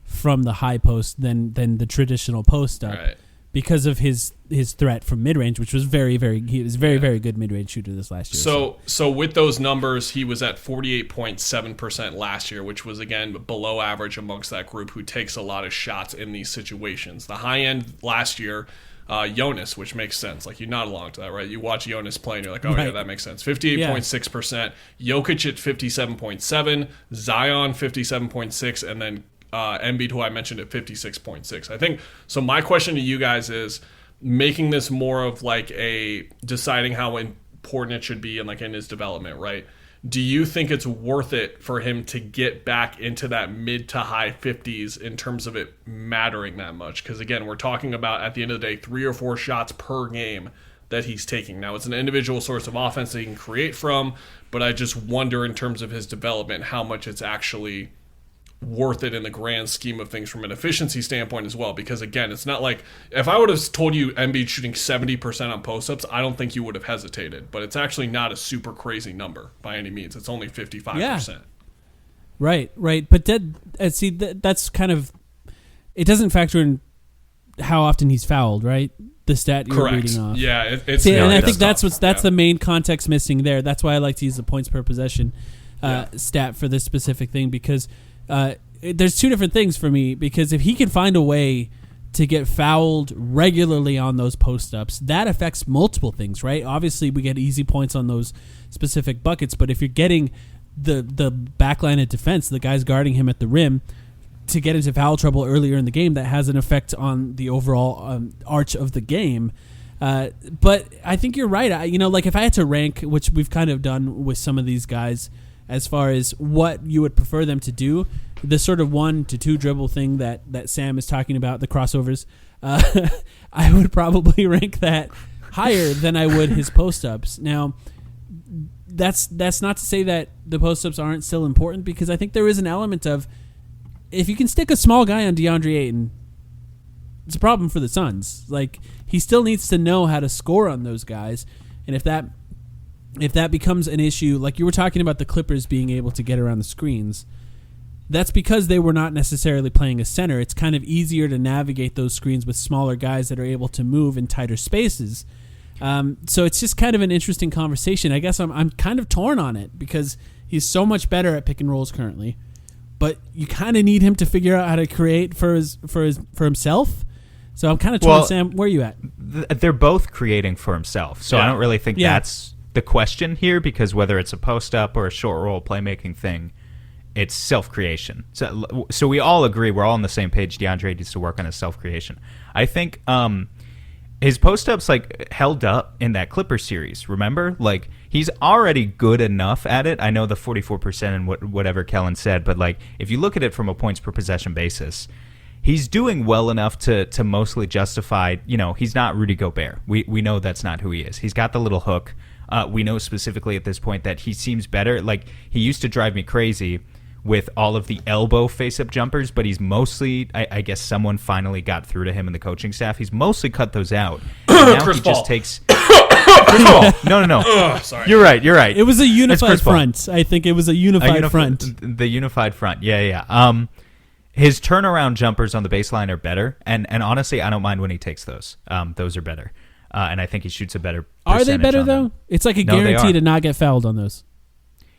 from the high post than the traditional post-up. Right. Because of his threat from mid-range, which was very good mid-range shooter this last year. So with those numbers, he was at 48.7% last year, which was, again, below average amongst that group who takes a lot of shots in these situations. The high end last year, Jonas, which makes sense. Like, you nod along to that, right? You watch Jonas play and you're like, yeah, that makes sense. 58.6%. Jokic at 57.7%. Zion 57.6%. And then Embiid, who I mentioned, at 56.6. I think so. My question to you guys is making this more of like a deciding how important it should be and like in his development, right? Do you think it's worth it for him to get back into that mid to high 50s in terms of it mattering that much? Because again, we're talking about at the end of the day 3 or 4 shots per game that he's taking. Now, it's an individual source of offense that he can create from, but I just wonder in terms of his development how much it's actually worth it in the grand scheme of things from an efficiency standpoint as well. Because again, it's not like if I would have told you Embiid shooting 70% on post-ups, I don't think you would have hesitated. But it's actually not a super crazy number by any means. It's only 55%. Yeah. Right. But that's kind of, it doesn't factor in how often he's fouled, right? The stat you're reading off. Yeah, and I think that's the main context missing there. That's why I like to use the points per possession stat for this specific thing, because there's two different things for me. Because if he can find a way to get fouled regularly on those post-ups, that affects multiple things, right? Obviously, we get easy points on those specific buckets, but if you're getting the backline of defense, the guys guarding him at the rim, to get into foul trouble earlier in the game, that has an effect on the overall arch of the game. But I think you're right. Like if I had to rank, which we've kind of done with some of these guys, as far as what you would prefer them to do, the sort of 1 to 2 dribble thing that Sam is talking about, the crossovers, I would probably rank that higher than I would his post-ups. Now, that's not to say that the post-ups aren't still important, because I think there is an element of, if you can stick a small guy on Deandre Ayton, it's a problem for the Suns. Like, he still needs to know how to score on those guys, and if that becomes an issue, like you were talking about the Clippers being able to get around the screens, that's because they were not necessarily playing a center. It's kind of easier to navigate those screens with smaller guys that are able to move in tighter spaces. So it's just kind of an interesting conversation. I guess I'm kind of torn on it, because he's so much better at pick and rolls currently, but you kind of need him to figure out how to create for himself. So I'm kind of torn. Well, Sam, where are you at? They're both creating for himself. So I don't really think that's the question here, because whether it's a post-up or a short roll playmaking thing, it's self-creation. So we all agree, we're all on the same page. DeAndre needs to work on his self-creation. I think his post-ups held up in that Clippers series, remember? He's already good enough at it. I know the 44% and whatever Kellan said, but if you look at it from a points per possession basis, he's doing well enough to mostly justify, he's not Rudy Gobert. We know that's not who he is. He's got the little hook. We know specifically at this point that he seems better. He used to drive me crazy with all of the elbow face-up jumpers, but he's mostly, I guess someone finally got through to him and the coaching staff. He's mostly cut those out. And now he just takes... Chris Paul. No. Sorry. You're right. It was a unified front. I think it was a unified front. The unified front. Yeah. His turnaround jumpers on the baseline are better, and honestly, I don't mind when he takes those. Those are better. And I think he shoots a better percentage. Are they better, though? Them. It's like a guarantee to not get fouled on those.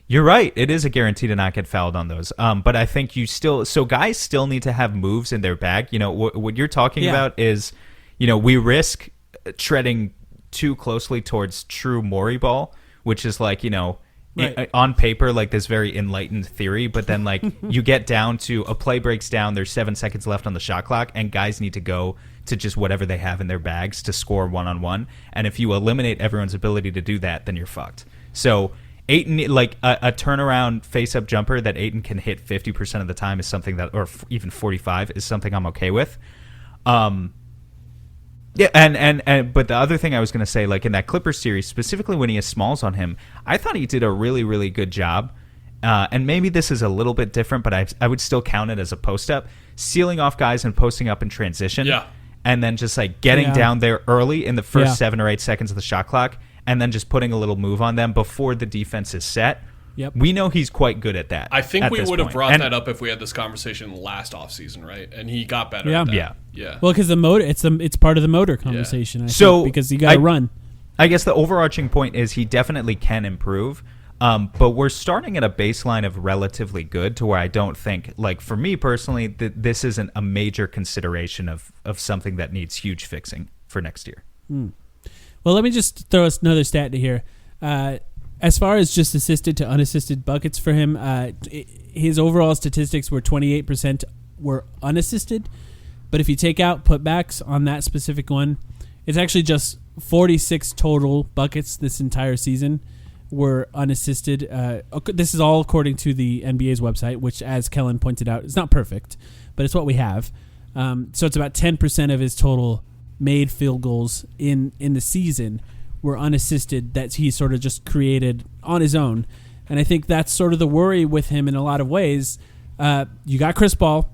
You're right. It is a guarantee to not get fouled on those. But I think guys still need to have moves in their bag. What you're talking about is, we risk treading too closely towards true Morey ball, which is right. On paper, this very enlightened theory, but then you get down to a play breaks down, there's 7 seconds left on the shot clock, and guys need to go to just whatever they have in their bags to score one-on-one. And if you eliminate everyone's ability to do that, then you're fucked. So Ayton, a turnaround face-up jumper that Ayton can hit 50% of the time is something that, or even 45, is something I'm okay with. Yeah, and but the other thing I was going to say, in that Clippers series, specifically when he has Smalls on him, I thought he did a really, really good job. And maybe this is a little bit different, but I would still count it as a post-up, sealing off guys and posting up in transition. Yeah. And then just getting down there early in the first 7 or 8 seconds of the shot clock, and then just putting a little move on them before the defense is set. Yep. We know he's quite good at that. I think we would have brought that up if we had this conversation last offseason, right? And he got better at that. Yeah. Well, because the motor, it's part of the motor conversation. I think, because you got to run. I guess the overarching point is he definitely can improve, but we're starting at a baseline of relatively good to where I don't think, for me personally, this isn't a major consideration of something that needs huge fixing for next year. Well, let me just throw us another stat to here. As far as just assisted to unassisted buckets for him, his overall statistics were 28% were unassisted. But if you take out putbacks on that specific one, it's actually just 46 total buckets this entire season, were unassisted. This is all according to the NBA's website, which, as Kellan pointed out, is not perfect, but it's what we have. So it's about 10% of his total made field goals in the season were unassisted that he sort of just created on his own. And I think that's sort of the worry with him in a lot of ways. You got Chris Paul.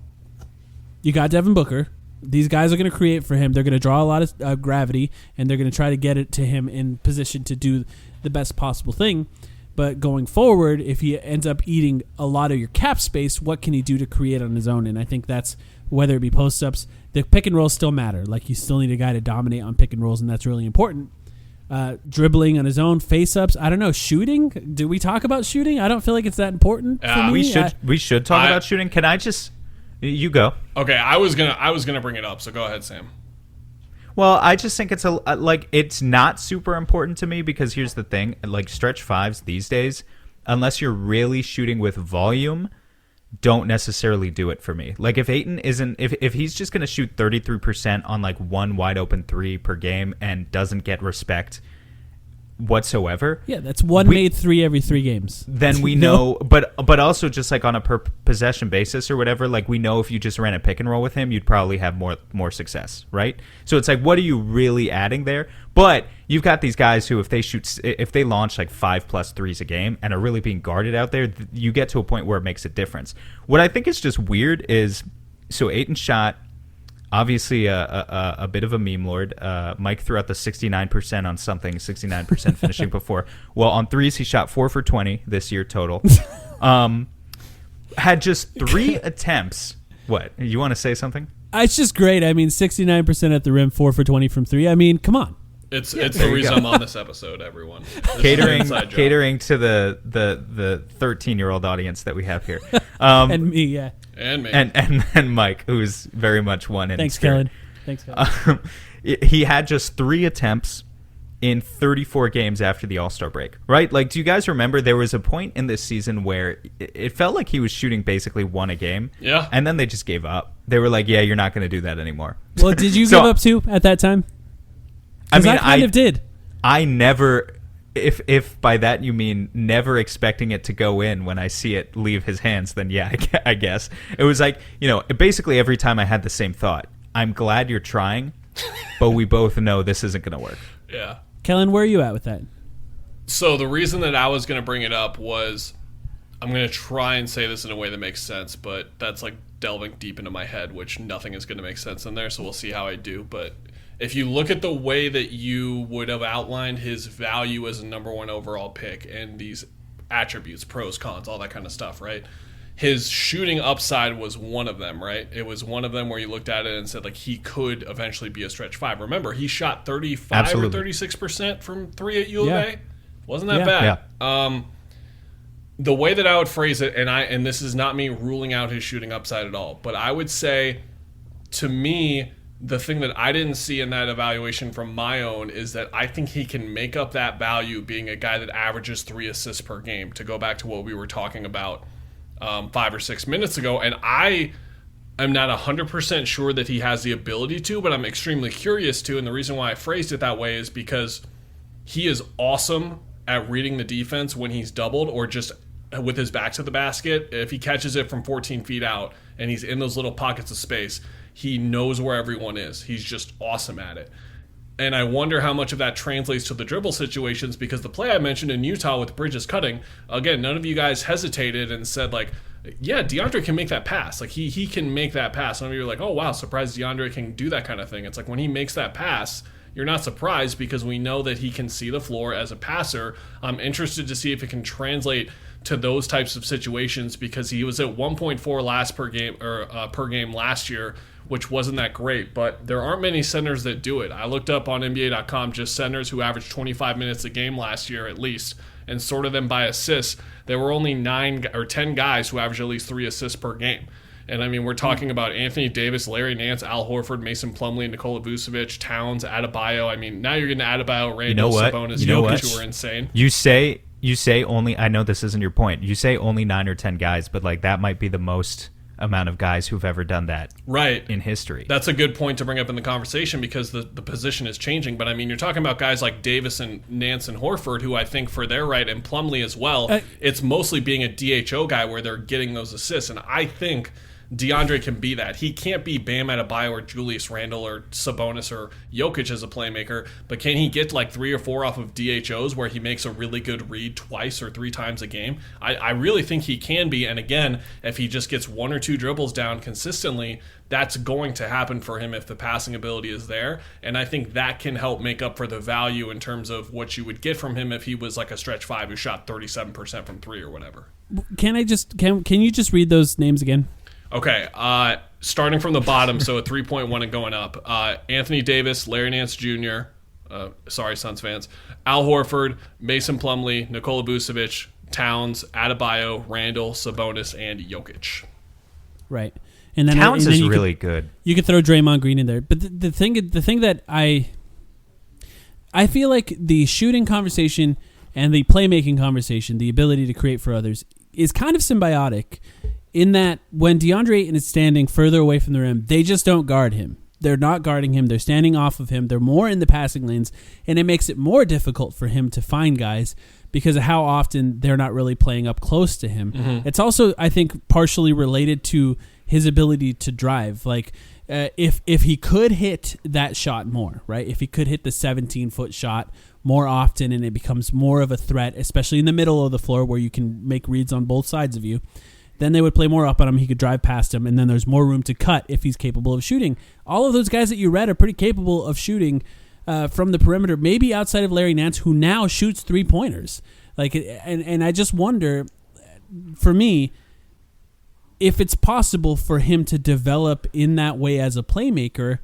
You got Devin Booker. These guys are going to create for him. They're going to draw a lot of gravity, and they're going to try to get it to him in position to do the best possible thing. But going forward, if he ends up eating a lot of your cap space, what can he do to create on his own? And I think that's whether it be post-ups. The pick and rolls still matter. Like, you still need a guy to dominate on pick and rolls, and that's really important. Dribbling on his own, face-ups. I don't know. Shooting? Do we talk about shooting? I don't feel like it's that important for me. We should talk about shooting. Can I just... You go. Okay, I was gonna bring it up, so go ahead, Sam. Well, I just think it's it's not super important to me because here's the thing: like stretch fives these days, unless you're really shooting with volume, don't necessarily do it for me. Like if Ayton isn't, if he's just gonna shoot 33% on like one wide open three per game and doesn't get respect whatsoever, yeah, that's made three every 3 games. Then we know, but also just like on a per possession basis or whatever, like we know if you just ran a pick and roll with him, you'd probably have more success, right? So it's like, what are you really adding there? But you've got these guys who, if they launch like 5+ threes a game and are really being guarded out there, you get to a point where it makes a difference. What I think is just weird is, so Ayton shot. Obviously, a bit of a meme lord. Mike threw out the 69% on something, 69% finishing before. Well, on threes, he shot 4 for 20 this year total. Had just 3 attempts. What? You want to say something? It's just great. I mean, 69% at the rim, 4 for 20 from 3. I mean, come on. It's the reason I'm on this episode, everyone. Catering to the 13-year-old audience that we have here. And me, yeah. And me. And Mike, who's very much one in Thanks, spirit. Kellan. Thanks, Kellan. He had just 3 attempts in 34 games after the All-Star break, right? Like, do you guys remember there was a point in this season where it felt like he was shooting basically 1 a game? Yeah. And then they just gave up. They were like, yeah, you're not going to do that anymore. Well, did you give up too at that time? I mean, I kind of did. I never... If by that you mean never expecting it to go in when I see it leave his hands, then yeah, I guess. It was like, basically every time I had the same thought. I'm glad you're trying, but we both know this isn't going to work. Yeah. Kellan, where are you at with that? So the reason that I was going to bring it up was, I'm going to try and say this in a way that makes sense, but that's like delving deep into my head, which nothing is going to make sense in there, so we'll see how I do. But if you look at the way that you would have outlined his value as a number 1 overall pick and these attributes, pros, cons, all that kind of stuff, right? His shooting upside was one of them, right? It was one of them where you looked at it and said, like, he could eventually be a stretch 5. Remember, he shot 35 Absolutely. or 36% from 3 at U of Yeah. A. Wasn't that bad? Yeah. The way that I would phrase it, and this is not me ruling out his shooting upside at all, but I would say, to me, the thing that I didn't see in that evaluation from my own is that I think he can make up that value being a guy that averages 3 assists per game, to go back to what we were talking about 5 or 6 minutes ago. And I am not 100% sure that he has the ability to, but I'm extremely curious to. And the reason why I phrased it that way is because he is awesome at reading the defense when he's doubled or just with his back to the basket. If he catches it from 14 feet out and he's in those little pockets of space, he knows where everyone is. He's just awesome at it. And I wonder how much of that translates to the dribble situations, because the play I mentioned in Utah with Bridges cutting, again, none of you guys hesitated and said, like, yeah, Deandre can make that pass. Like, he can make that pass. Some of you are like, oh, wow, surprised Deandre can do that kind of thing. It's like when he makes that pass, you're not surprised because we know that he can see the floor as a passer. I'm interested to see if it can translate to those types of situations, because he was at 1.4 per game last year, which wasn't that great, but there aren't many centers that do it. I looked up on NBA.com just centers who averaged 25 minutes a game last year at least, and sorted them by assists. There were only 9 or 10 guys who averaged at least 3 assists per game. And I mean, we're talking about Anthony Davis, Larry Nance, Al Horford, Mason Plumlee, Nikola Vucevic, Towns, Adebayo. I mean, now you're getting Adebayo, Randall, Sabonis, Jokic, who are insane. You say only, I know this isn't your point, you say only 9 or 10 guys, but like that might be the most amount of guys who've ever done that right in history. That's a good point to bring up in the conversation because the position is changing. But I mean, you're talking about guys like Davis and Nance and Horford, who I think for their right, and Plumlee as well, it's mostly being a DHO guy where they're getting those assists. And I think DeAndre can be that. He can't be Bam Adebayo or Julius Randle or Sabonis or Jokic as a playmaker, but can he get like 3 or 4 off of DHOs where he makes a really good read twice or 3 times a game? I really think he can be, and again, if he just gets 1 or 2 dribbles down consistently, that's going to happen for him if the passing ability is there, and I think that can help make up for the value in terms of what you would get from him if he was like a stretch 5 who shot 37% from 3 or whatever. Can you just read those names again? Okay, starting from the bottom, so a 3.1 and going up. Anthony Davis, Larry Nance Jr., sorry, Suns fans, Al Horford, Mason Plumlee, Nikola Vucevic, Towns, Adebayo, Randall, Sabonis, and Jokic. Right. And then Towns is really good. You could throw Draymond Green in there. But the thing that I feel like the shooting conversation and the playmaking conversation, the ability to create for others, is kind of symbiotic. In that when DeAndre Ayton is standing further away from the rim, they just don't guard him. They're not guarding him. They're standing off of him. They're more in the passing lanes, and it makes it more difficult for him to find guys because of how often they're not really playing up close to him. Mm-hmm. It's also, I think, partially related to his ability to drive. Like, if he could hit that shot more, right? If he could hit the 17-foot shot more often and it becomes more of a threat, especially in the middle of the floor where you can make reads on both sides of you, then they would play more up on him. He could drive past him, and then there's more room to cut if he's capable of shooting. All of those guys that you read are pretty capable of shooting from the perimeter, maybe outside of Larry Nance, who now shoots 3-pointers. Like, and I just wonder, for me, if it's possible for him to develop in that way as a playmaker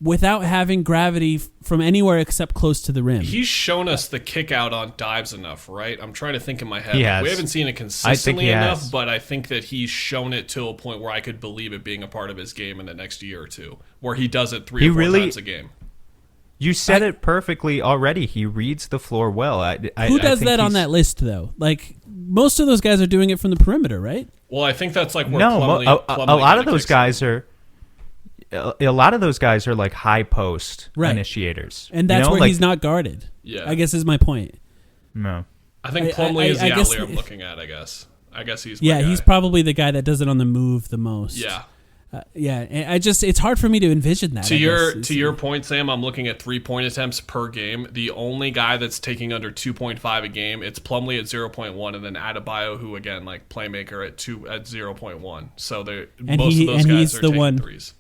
without having gravity from anywhere except close to the rim. He's shown us the kick out on dives enough, right? I'm trying to think in my head. He has. We haven't seen it consistently enough, but I think that he's shown it to a point where I could believe it being a part of his game in the next year or two, where he does it 3 or 4 times a game. You said it perfectly already. He reads the floor well. Who does that on that list, though? Like, most of those guys are doing it from the perimeter, right? Well, I think that's like where Plumlee a lot of those guys are... A lot of those guys are like high post initiators, and that's where he's not guarded. Yeah, I guess is my point. No, I think Plumlee is the outlier I'm looking at. I guess he's he's probably the guy that does it on the move the most. Yeah, it's hard for me to envision that. To your point, Sam, I'm looking at 3-point attempts per game. The only guy that's taking under 2.5 a game, it's Plumlee at 0.1, and then Adebayo, who again like playmaker at 0.1. So most of those guys are taking threes.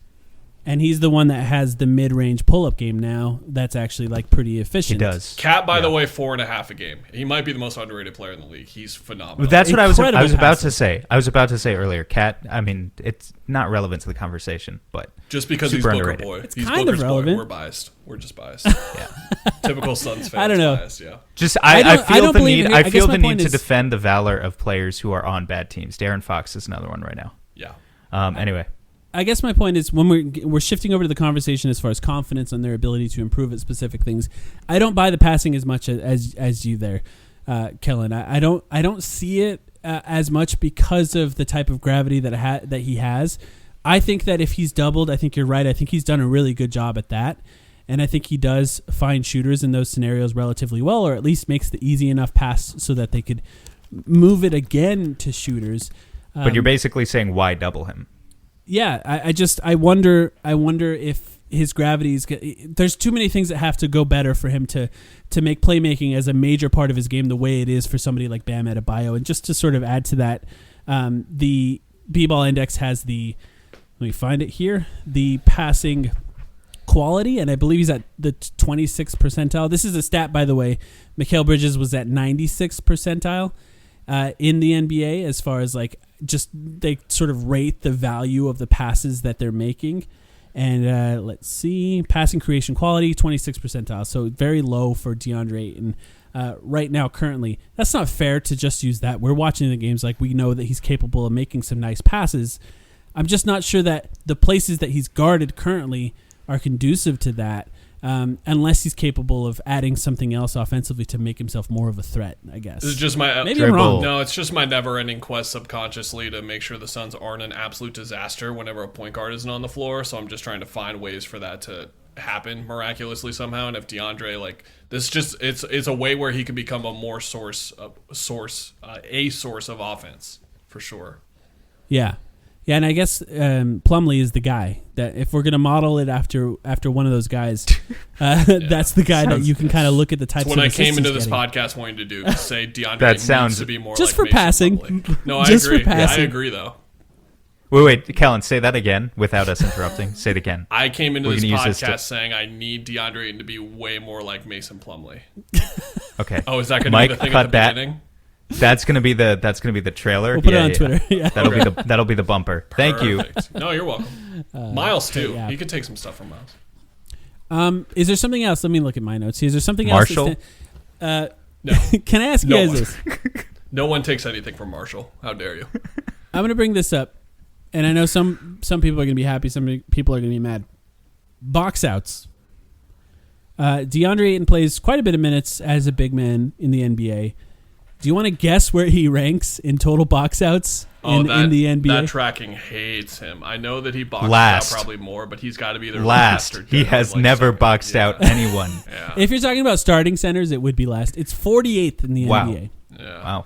And he's the one that has the mid-range pull-up game now. That's actually like pretty efficient. He does. Cat, by the way, 4.5 a game. He might be the most underrated player in the league. He's phenomenal. That's what I was about to say. I was about to say earlier. Cat. I mean, it's not relevant to the conversation, but just because he's Booker underrated. Boy, it's he's kind Booker's of relevant. Boy. We're biased. We're just biased. Yeah. Typical Suns fans. I don't know. Biased, yeah. Just I feel the need. I feel the need to is, defend the valor of players who are on bad teams. De'Aaron Fox is another one right now. Yeah. I Anyway. guess my point is when we're shifting over to the conversation as far as confidence on their ability to improve at specific things, I don't buy the passing as much as you there, Kellan. I don't see it as much because of the type of gravity that he has. I think that if he's doubled, I think you're right. I think he's done a really good job at that, and I think he does find shooters in those scenarios relatively well, or at least makes the easy enough pass so that they could move it again to shooters. But you're basically saying why double him? Yeah, I wonder if his gravity is. There's too many things that have to go better for him to make playmaking as a major part of his game the way it is for somebody like Bam Adebayo. And just to sort of add to that, the B-Ball Index has let me find it here, the passing quality, and I believe he's at the 26th percentile. This is a stat, by the way. Mikal Bridges was at 96th percentile in the NBA as far as like. Just they sort of rate the value of the passes that they're making. And let's see, passing creation quality, 26th percentile. So very low for DeAndre Ayton right now currently. That's not fair to just use that. We're watching the games like we know that he's capable of making some nice passes. I'm just not sure that the places that he's guarded currently are conducive to that. unless he's capable of adding something else offensively to make himself more of a threat, I guess. This is just my maybe I'm wrong. No, it's just my never-ending quest subconsciously to make sure the Suns aren't an absolute disaster whenever a point guard isn't on the floor. So I'm just trying to find ways for that to happen miraculously somehow. And if DeAndre, like, this just it's a way where he can become a source of offense for sure. Yeah. Yeah, and I guess Plumlee is the guy that if we're going to model it after one of those guys, that's the guy that you can kind of look at the types of That's what I came into this getting. podcast wanting to do, say DeAndre needs to be more just like for Mason passing. Plumlee. No, I Just agree. for passing. I agree, though. Wait, Kellan, say that again without us interrupting. Say it again. I came into this gonna use podcast saying I need DeAndre Ayton to be way more like Mason Plumlee. Okay. Oh, is that going to Mike, be the thing cut at the that. beginning? That's gonna be the trailer. We'll put it on Twitter. Yeah. That'll be the bumper. Thank you. Perfect. No, you're welcome. Miles too. yeah. You could take some stuff from Miles. Is there something else? Let me look at my notes. Is there something Marshall? else? No. Can I ask you No guys one. this? No one takes anything from Marshall. How dare you? I'm going to bring this up, and I know some people are going to be happy, some people are going to be mad. Box outs. DeAndre Ayton plays quite a bit of minutes as a big man in the NBA. Do you want to guess where he ranks in total box outs in the NBA? That tracking hates him. I know that he boxed Last. out probably more, but he's got to be either Last. or He has like never second. boxed out anyone. Yeah. If you're talking about starting centers, it would be last. It's 48th in the Wow. NBA. Yeah. Wow.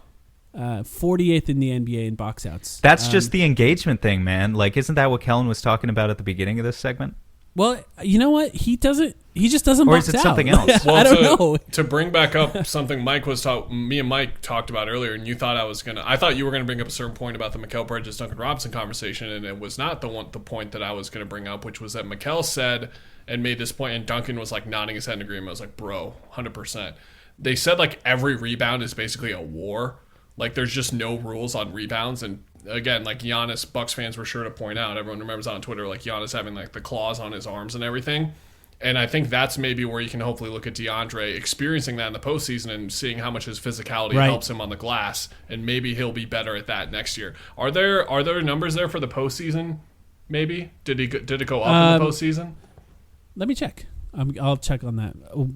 48th in the NBA in box outs. That's just the engagement thing, man. Like, isn't that what Kellan was talking about at the beginning of this segment? Well, you know what? He just doesn't Or box is it out. something else? Well, I don't know. To bring back up something me and Mike talked about earlier, and you thought I thought you were gonna bring up a certain point about the Mikal Bridges Duncan Robinson conversation, and it was not the point that I was gonna bring up, which was that Mikal said and made this point, and Duncan was like nodding his head in agreement. I was like, bro, 100%. They said like every rebound is basically a war. Like there's just no rules on rebounds, and again, like Giannis, Bucks fans were sure to point out, everyone remembers on Twitter, like Giannis having like the claws on his arms and everything. And I think that's maybe where you can hopefully look at DeAndre experiencing that in the postseason and seeing how much his physicality helps him on the glass, and maybe he'll be better at that next year. Are there numbers there for the postseason? Maybe did it go up in the postseason? Let me check. I'll check on that.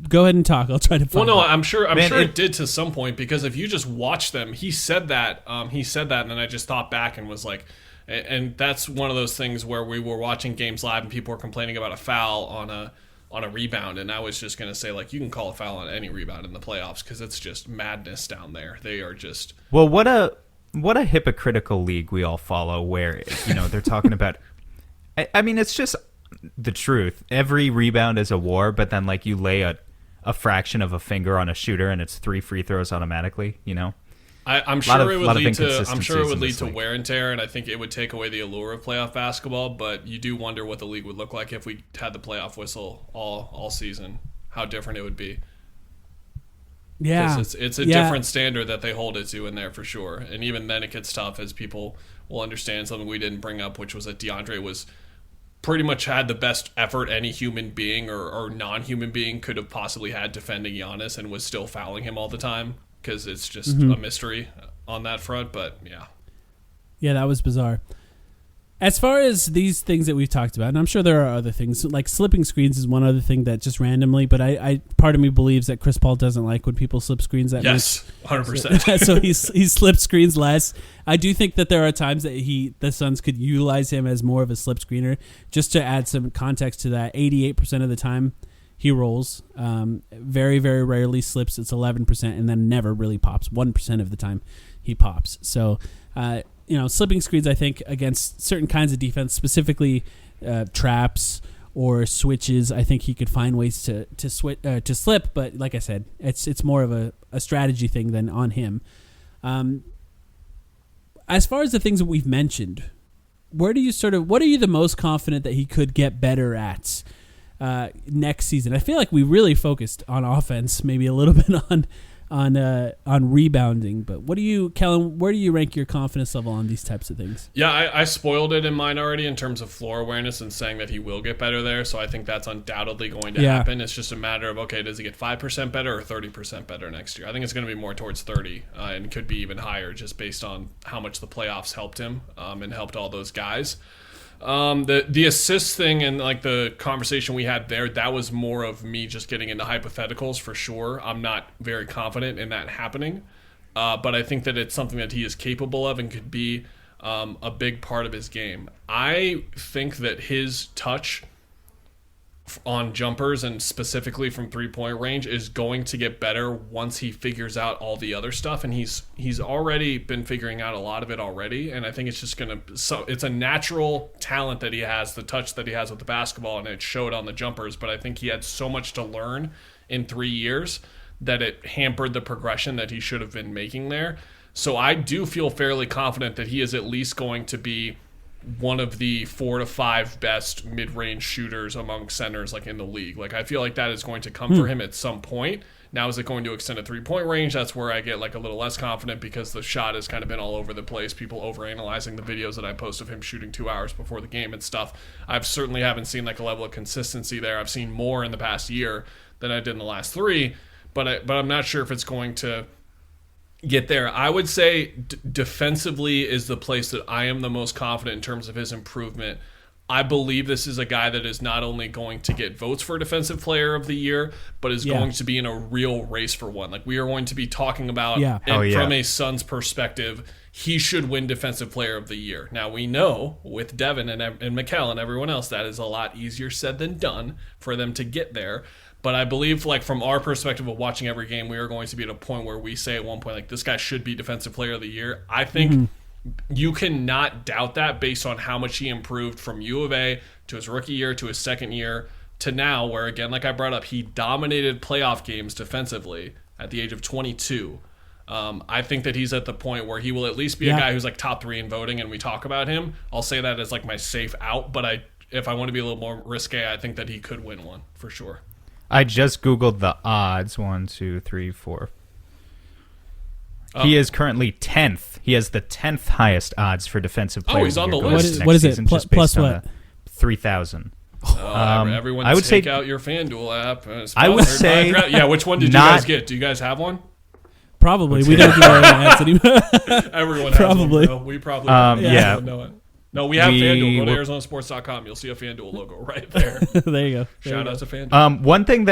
Go ahead and talk. I'll try to find. Well, no, it. I'm sure it did to some point, because if you just watch them, he said that, and then I just thought back and was like, and that's one of those things where we were watching games live and people were complaining about a foul on a rebound, and I was just gonna say, like, you can call a foul on any rebound in the playoffs because it's just madness down there. They are just What a hypocritical league we all follow, where they're talking about. I mean, it's just the truth. Every rebound is a war, but then like you lay a fraction of a finger on a shooter and it's 3 free throws automatically. I'm sure it would lead to league. wear and tear, and I think it would take away the allure of playoff basketball. But you do wonder what the league would look like if we had the playoff whistle all season. How different it would be. Yeah, it's a different standard that they hold it to in there for sure. And even then, it gets tough, as people will understand something we didn't bring up, which was that DeAndre was pretty much had the best effort any human being or non-human being could have possibly had defending Giannis, and was still fouling him all the time, because it's just a mystery on that front. But yeah, that was bizarre. As far as these things that we've talked about, and I'm sure there are other things, like slipping screens is one other thing that just randomly, but I part of me believes that Chris Paul doesn't like when people slip screens that yes, much. 100%. So he slipped screens less. I do think that there are times that the Suns could utilize him as more of a slip screener. Just to add some context to that, 88% of the time he rolls. Very, very rarely slips. It's 11%, and then never really pops. 1% of the time he pops. So, slipping screens, I think, against certain kinds of defense, specifically traps or switches, I think he could find ways to slip. But like I said, it's more of a strategy thing than on him. As far as the things that we've mentioned, what are you the most confident that he could get better at next season? I feel like we really focused on offense, maybe a little bit on rebounding, but Kellan, where do you rank your confidence level on these types of things? Yeah, I spoiled it in mine already in terms of floor awareness and saying that he will get better there, so I think that's undoubtedly going to happen. It's just a matter of, okay, does he get 5% better or 30% better next year? I think it's going to be more towards 30, and could be even higher, just based on how much the playoffs helped him and helped all those guys. The assist thing and like the conversation we had there, that was more of me just getting into hypotheticals for sure. I'm not very confident in that happening, but I think that it's something that he is capable of and could be a big part of his game. I think that his touch on jumpers and specifically from 3-point range is going to get better once he figures out all the other stuff, and he's already been figuring out a lot of it already, and I think it's just it's a natural talent that he has, the touch that he has with the basketball, and it showed on the jumpers, but I think he had so much to learn in 3 years that it hampered the progression that he should have been making there. So I do feel fairly confident that he is at least going to be one of the 4 to 5 best mid-range shooters among centers like in the league. Like I feel like that is going to come for him at some point. Now, is it going to extend a 3-point range? That's where I get like a little less confident because the shot has kind of been all over the place. People overanalyzing the videos that I post of him shooting 2 hours before the game and stuff. I've certainly haven't seen like a level of consistency there. I've seen more in the past year than I did in the last 3, but I'm not sure if it's going to get there. I would say defensively is the place that I am the most confident in terms of his improvement. I believe this is a guy that is not only going to get votes for Defensive Player of the Year, but is going to be in a real race for one. Like we are going to be talking about, from a Suns perspective, he should win Defensive Player of the Year. Now we know with Devin and Mikel and everyone else, that is a lot easier said than done for them to get there. But I believe, like, from our perspective of watching every game, we are going to be at a point where we say at one point, like, this guy should be Defensive Player of the Year. I think you cannot doubt that based on how much he improved from U of A to his rookie year to his second year to now, where, again, like I brought up, he dominated playoff games defensively at the age of 22. I think that he's at the point where he will at least be a guy who's, like, top 3 in voting, and we talk about him. I'll say that as, like, my safe out, but if I want to be a little more risque, I think that he could win one for sure. I just Googled the odds. 1, 2, 3, 4. He is currently 10th. He has the 10th highest odds for Defensive Player. Oh, he's on the list. What is it? Plus what? 3,000. Everyone I would take say, out your FanDuel app. I would say... Yeah, which one did you guys get? Do you guys have one? Probably. We don't do our ads anymore. Everyone has probably. One, we probably don't know it. No, we have FanDuel. Go to ArizonaSports.com. You'll see a FanDuel logo right there. There you go. Shout out to FanDuel. One thing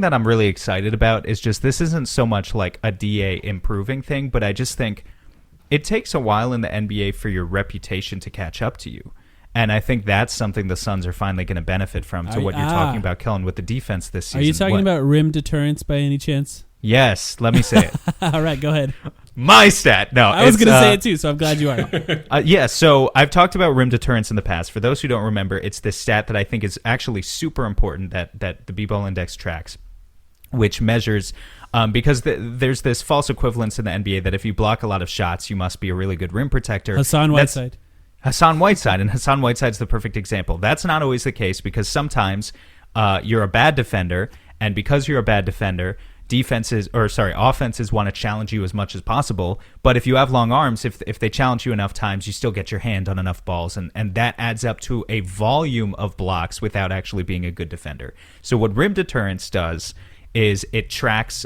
that I'm really excited about is just this isn't so much like a DA improving thing, but I just think it takes a while in the NBA for your reputation to catch up to you. And I think that's something the Suns are finally going to benefit from to what you're talking about, Kellan, with the defense this season. Are you talking about rim deterrence by any chance? Yes. Let me say it. All right, go ahead. My stat. No, I was going to say it too, so I'm glad you are. So I've talked about rim deterrence in the past. For those who don't remember, it's this stat that I think is actually super important that the B-Ball Index tracks, which measures, because there's this false equivalence in the NBA that if you block a lot of shots, you must be a really good rim protector. Hassan Whiteside, and Hassan Whiteside's the perfect example. That's not always the case because sometimes you're a bad defender, and because you're a bad defender, offenses want to challenge you as much as possible. But if you have long arms, if they challenge you enough times, you still get your hand on enough balls, and that adds up to a volume of blocks without actually being a good defender. So what rim deterrence does is it tracks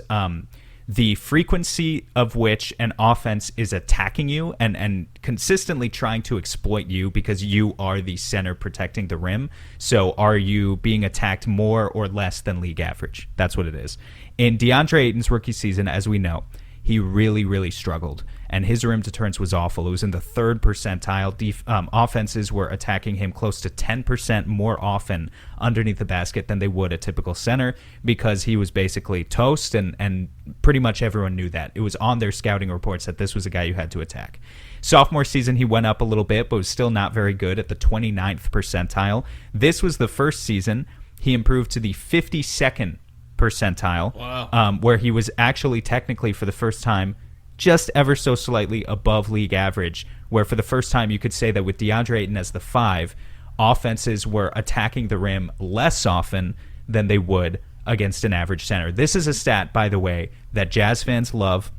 the frequency of which an offense is attacking you and consistently trying to exploit you because you are the center protecting the rim. So are you being attacked more or less than league average? That's what it is. In Deandre Ayton's rookie season, as we know, he really, really struggled, and his rim deterrence was awful. It was in the 3rd percentile. Offenses were attacking him close to 10% more often underneath the basket than they would a typical center because he was basically toast, and pretty much everyone knew that. It was on their scouting reports that this was a guy you had to attack. Sophomore season, he went up a little bit, but was still not very good at the 29th percentile. This was the first season he improved to the 52nd percentile. Wow. Where he was actually technically for the first time just ever so slightly above league average, where for the first time you could say that with Deandre Ayton as the 5, offenses were attacking the rim less often than they would against an average center. This is a stat, by the way, that Jazz fans love,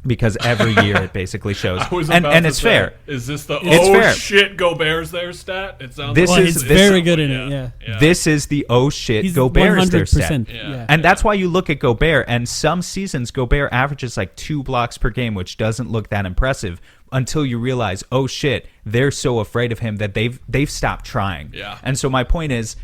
because every year it basically shows. And it's fair. Is this the fair. shit Gobert's there stat? It sounds This like is he's very good in it. Yeah. This is the shit He's Gobert is their 100%. stat. Yeah. And that's why you look at Gobert, and some seasons Gobert averages like 2 blocks per game, which doesn't look that impressive until you realize, oh shit, they're so afraid of him that they've stopped trying. Yeah. And so my point is,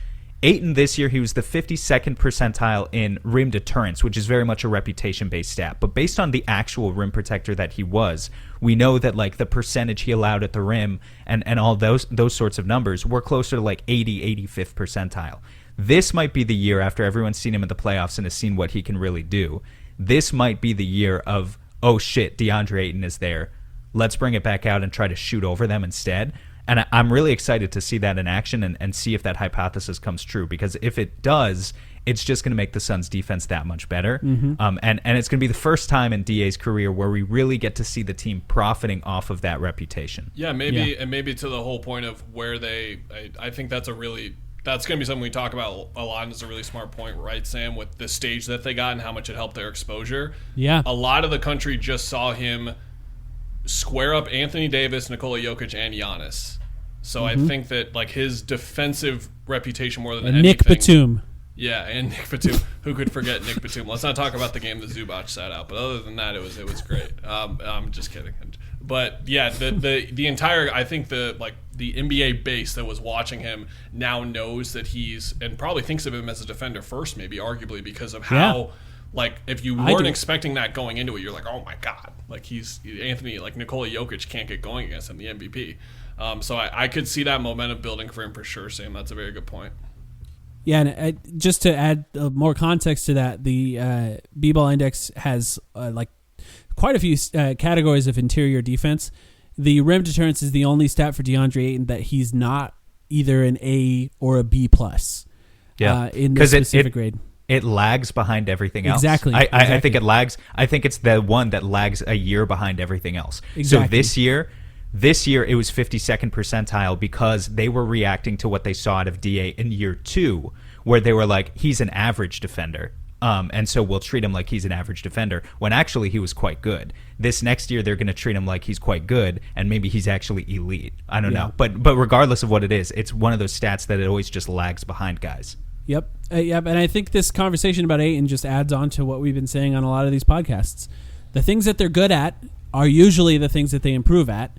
Ayton this year, he was the 52nd percentile in rim deterrence, which is very much a reputation-based stat. But based on the actual rim protector that he was, we know that like the percentage he allowed at the rim and all those sorts of numbers were closer to like 85th percentile. This might be the year, after everyone's seen him in the playoffs and has seen what he can really do, this might be the year of, oh shit, Deandre Ayton is there. Let's bring it back out and try to shoot over them instead. And I'm really excited to see that in action and see if that hypothesis comes true. Because if it does, it's just going to make the Suns' defense that much better. Mm-hmm. And it's going to be the first time in DA's career where we really get to see the team profiting off of that reputation. Yeah, maybe to the whole point of where I think that's going to be something we talk about a lot, and it's a really smart point, right, Sam, with the stage that they got and how much it helped their exposure. Yeah. A lot of the country just saw him square up Anthony Davis, Nikola Jokic, and Giannis. So I think that like his defensive reputation more than anything. Nick Batum. Yeah, and Nick Batum. Who could forget Nick Batum? Let's not talk about the game that Zubac sat out. But other than that, it was great. I'm just kidding. But yeah, the entire, I think the NBA base that was watching him now knows that he's, and probably thinks of him as a defender first, maybe arguably because of how. Yeah. Like, if you weren't expecting that going into it, you're like, oh my god, like he's Anthony, like Nikola Jokic can't get going against him, the MVP. So I could see that momentum building for him for sure, Sam. That's a very good point. Yeah, and just to add more context to that, the B-Ball Index has like quite a few categories of interior defense. The rim deterrence is the only stat for DeAndre Ayton that he's not either an A or a B+. Yeah, in this specific grade. It lags behind everything else. Exactly. I think it lags. I think it's the one that lags a year behind everything else. Exactly. So this year it was 52nd percentile because they were reacting to what they saw out of DA in year 2, where they were like, he's an average defender. And so we'll treat him like he's an average defender, when actually he was quite good. This next year they're going to treat him like he's quite good, and maybe he's actually elite. I don't know. But regardless of what it is, it's one of those stats that it always just lags behind guys. Yep. And I think this conversation about Ayton just adds on to what we've been saying on a lot of these podcasts. The things that they're good at are usually the things that they improve at,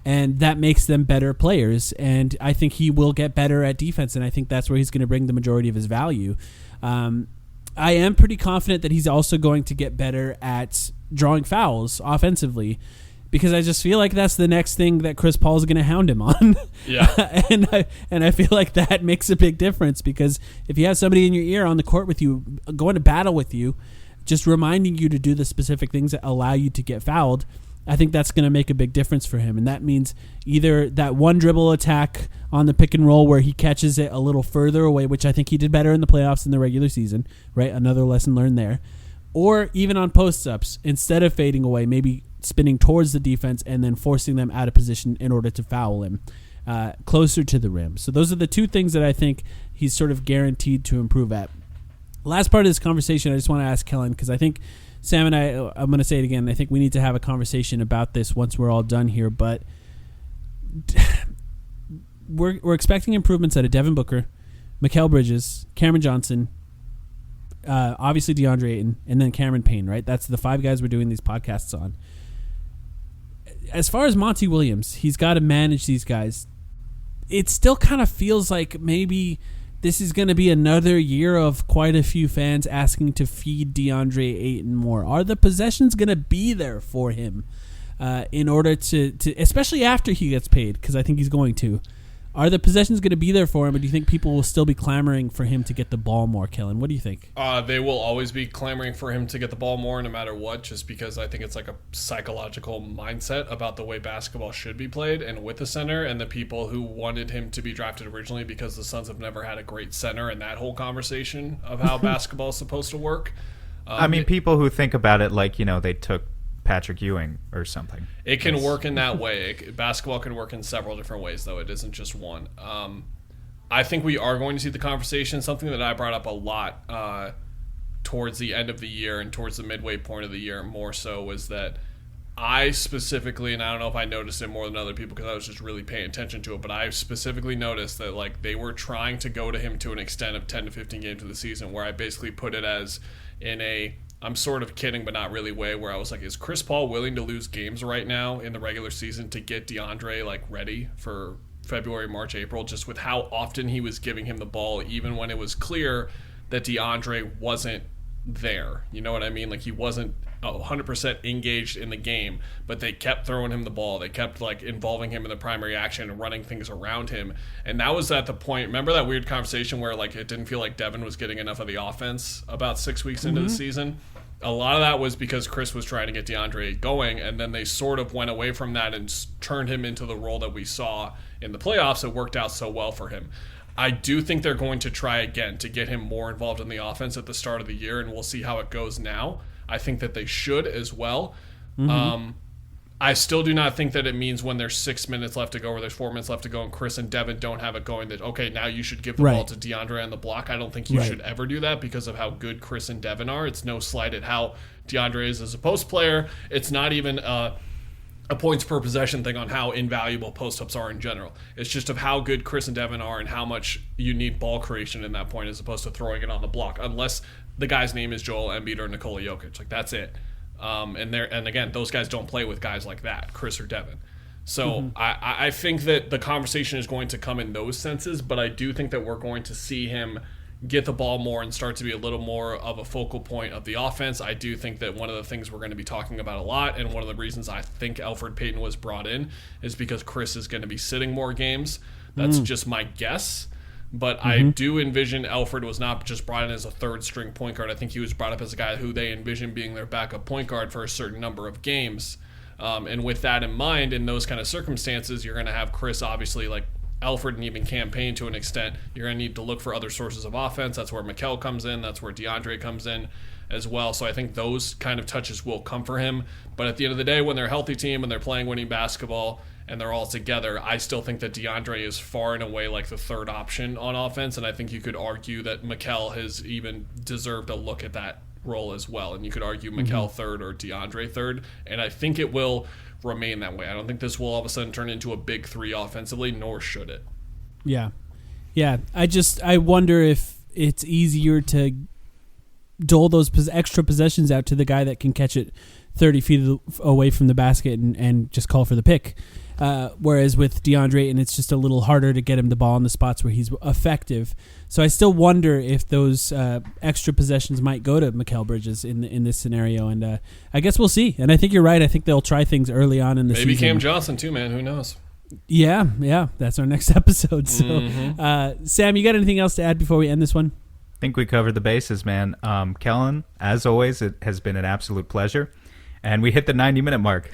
and that makes them better players. And I think he will get better at defense, and I think that's where he's going to bring the majority of his value. I am pretty confident that he's also going to get better at drawing fouls offensively, because I just feel like that's the next thing that Chris Paul's going to hound him on. Yeah. and I feel like that makes a big difference, because if you have somebody in your ear on the court with you, going to battle with you, just reminding you to do the specific things that allow you to get fouled, I think that's going to make a big difference for him. And that means either that one dribble attack on the pick and roll where he catches it a little further away, which I think he did better in the playoffs than the regular season, right? Another lesson learned there. Or even on post-ups, instead of fading away, maybe spinning towards the defense and then forcing them out of position in order to foul him closer to the rim. So those are the two things that I think he's sort of guaranteed to improve at. Last part of this conversation, I just want to ask Kellan, because I think Sam and I'm going to say it again, I think we need to have a conversation about this once we're all done here, but we're expecting improvements out of Devin Booker, Mikal Bridges, Cameron Johnson, obviously DeAndre Ayton, and then Cameron Payne, right? That's the 5 guys we're doing these podcasts on. As far as Monty Williams, he's got to manage these guys. It still kind of feels like maybe this is going to be another year of quite a few fans asking to feed DeAndre Ayton more. Are the possessions going to be there for him in order to, especially after he gets paid, because I think he's going to. Are the possessions going to be there for him, or do you think people will still be clamoring for him to get the ball more, Kellan? What do you think? They will always be clamoring for him to get the ball more no matter what, just because I think it's like a psychological mindset about the way basketball should be played, and with the center and the people who wanted him to be drafted originally, because the Suns have never had a great center, and that whole conversation of how basketball is supposed to work. I mean, people who think about it like, they took Patrick Ewing or something. It can work in that way. Basketball can work in several different ways, though. It isn't just one. I think we are going to see the conversation. Something that I brought up a lot towards the end of the year and towards the midway point of the year more so was that I specifically, and I don't know if I noticed it more than other people because I was just really paying attention to it, but I specifically noticed that like they were trying to go to him to an extent of 10 to 15 games of the season, where I basically put it as in a I'm sort of kidding but not really way, where I was like, is Chris Paul willing to lose games right now in the regular season to get DeAndre like ready for February, March, April, just with how often he was giving him the ball, even when it was clear that DeAndre wasn't there. You know what I mean? Like he wasn't 100% engaged in the game, but they kept throwing him the ball. They kept like involving him in the primary action and running things around him. And that was at the point, remember that weird conversation where like it didn't feel like Devin was getting enough of the offense about 6 weeks into the season? A lot of that was because Chris was trying to get DeAndre going, and then they sort of went away from that and turned him into the role that we saw in the playoffs. It worked out so well for him. I do think they're going to try again to get him more involved in the offense at the start of the year, and we'll see how it goes now. I think that they should as well. I still do not think that it means when there's 6 minutes left to go or there's 4 minutes left to go and Chris and Devin don't have it going that, okay, now you should give the ball to DeAndre on the block. I don't think you should ever do that because of how good Chris and Devin are. It's no slight at how DeAndre is as a post player. It's not even a points per possession thing on how invaluable post-ups are in general. It's just of how good Chris and Devin are and how much you need ball creation in that point as opposed to throwing it on the block, unless the guy's name is Joel Embiid or Nikola Jokic. Like, that's it. And again, those guys don't play with guys like that, Chris or Devin. So I think that the conversation is going to come in those senses, but I do think that we're going to see him get the ball more and start to be a little more of a focal point of the offense. I do think that one of the things we're going to be talking about a lot, and one of the reasons I think Elfrid Payton was brought in, is because Chris is going to be sitting more games. That's just my guess. But I do envision Elfrid was not just brought in as a third-string point guard. I think he was brought up as a guy who they envision being their backup point guard for a certain number of games. And with that in mind, in those kind of circumstances, you're going to have Chris, obviously, like Elfrid and even campaign to an extent. You're going to need to look for other sources of offense. That's where Mikal comes in. That's where DeAndre comes in as well. So I think those kind of touches will come for him. But at the end of the day, when they're a healthy team and they're playing winning basketball and they're all together, I still think that DeAndre is far and away like the third option on offense. And I think you could argue that Mikal has even deserved a look at that role as well. And you could argue Mikal third or DeAndre third. And I think it will remain that way. I don't think this will all of a sudden turn into a big three offensively, nor should it. Yeah. I wonder if it's easier to dole those extra possessions out to the guy that can catch it 30 feet away from the basket and just call for the pick. Whereas with DeAndre Ayton, it's just a little harder to get him the ball in the spots where he's effective. So I still wonder if those extra possessions might go to Mikal Bridges in this scenario. And I guess we'll see. And I think you're right. I think they'll try things early on in the season. Maybe Cam Johnson too, man. Who knows? Yeah. That's our next episode. So, Sam, you got anything else to add before we end this one? I think we covered the bases, man. Kellan, as always, it has been an absolute pleasure. And we hit the 90-minute mark.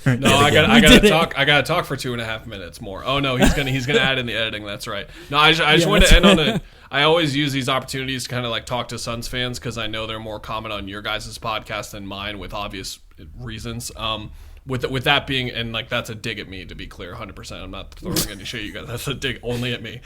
No, I gotta talk for 2.5 minutes more. Oh no, he's gonna add in the editing. That's right. No, I just wanted to end on it. I always use these opportunities to kind of like talk to Suns fans because I know they're more common on your guys' podcast than mine with obvious reasons. With that being, and like that's a dig at me, to be clear, 100%. I'm not throwing any shit at you guys. That's a dig only at me.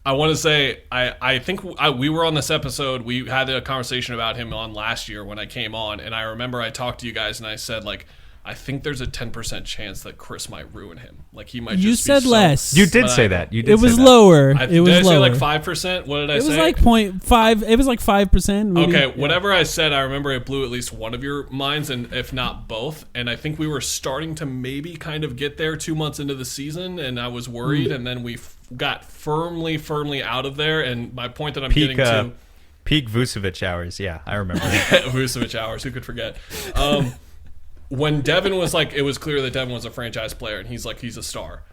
I want to say, I think we were on this episode. We had a conversation about him on last year when I came on, and I remember I talked to you guys and I said, like, I think there's a 10% chance that Chris might ruin him. Like, he might just be You said less. You did say that. You did. It was say lower. Did I say like 5%? What did I say? It was like 0.5. It was like 5%. Maybe. Okay, whatever I said, I remember it blew at least one of your minds, and if not both. And I think we were starting to maybe kind of get there 2 months into the season, and I was worried, and then we got firmly out of there. And my point that I'm getting to... Peak Vucevic hours. Yeah, I remember. Vucevic hours. Who could forget? When Devin was like, it was clear that Devin was a franchise player, and he's a star.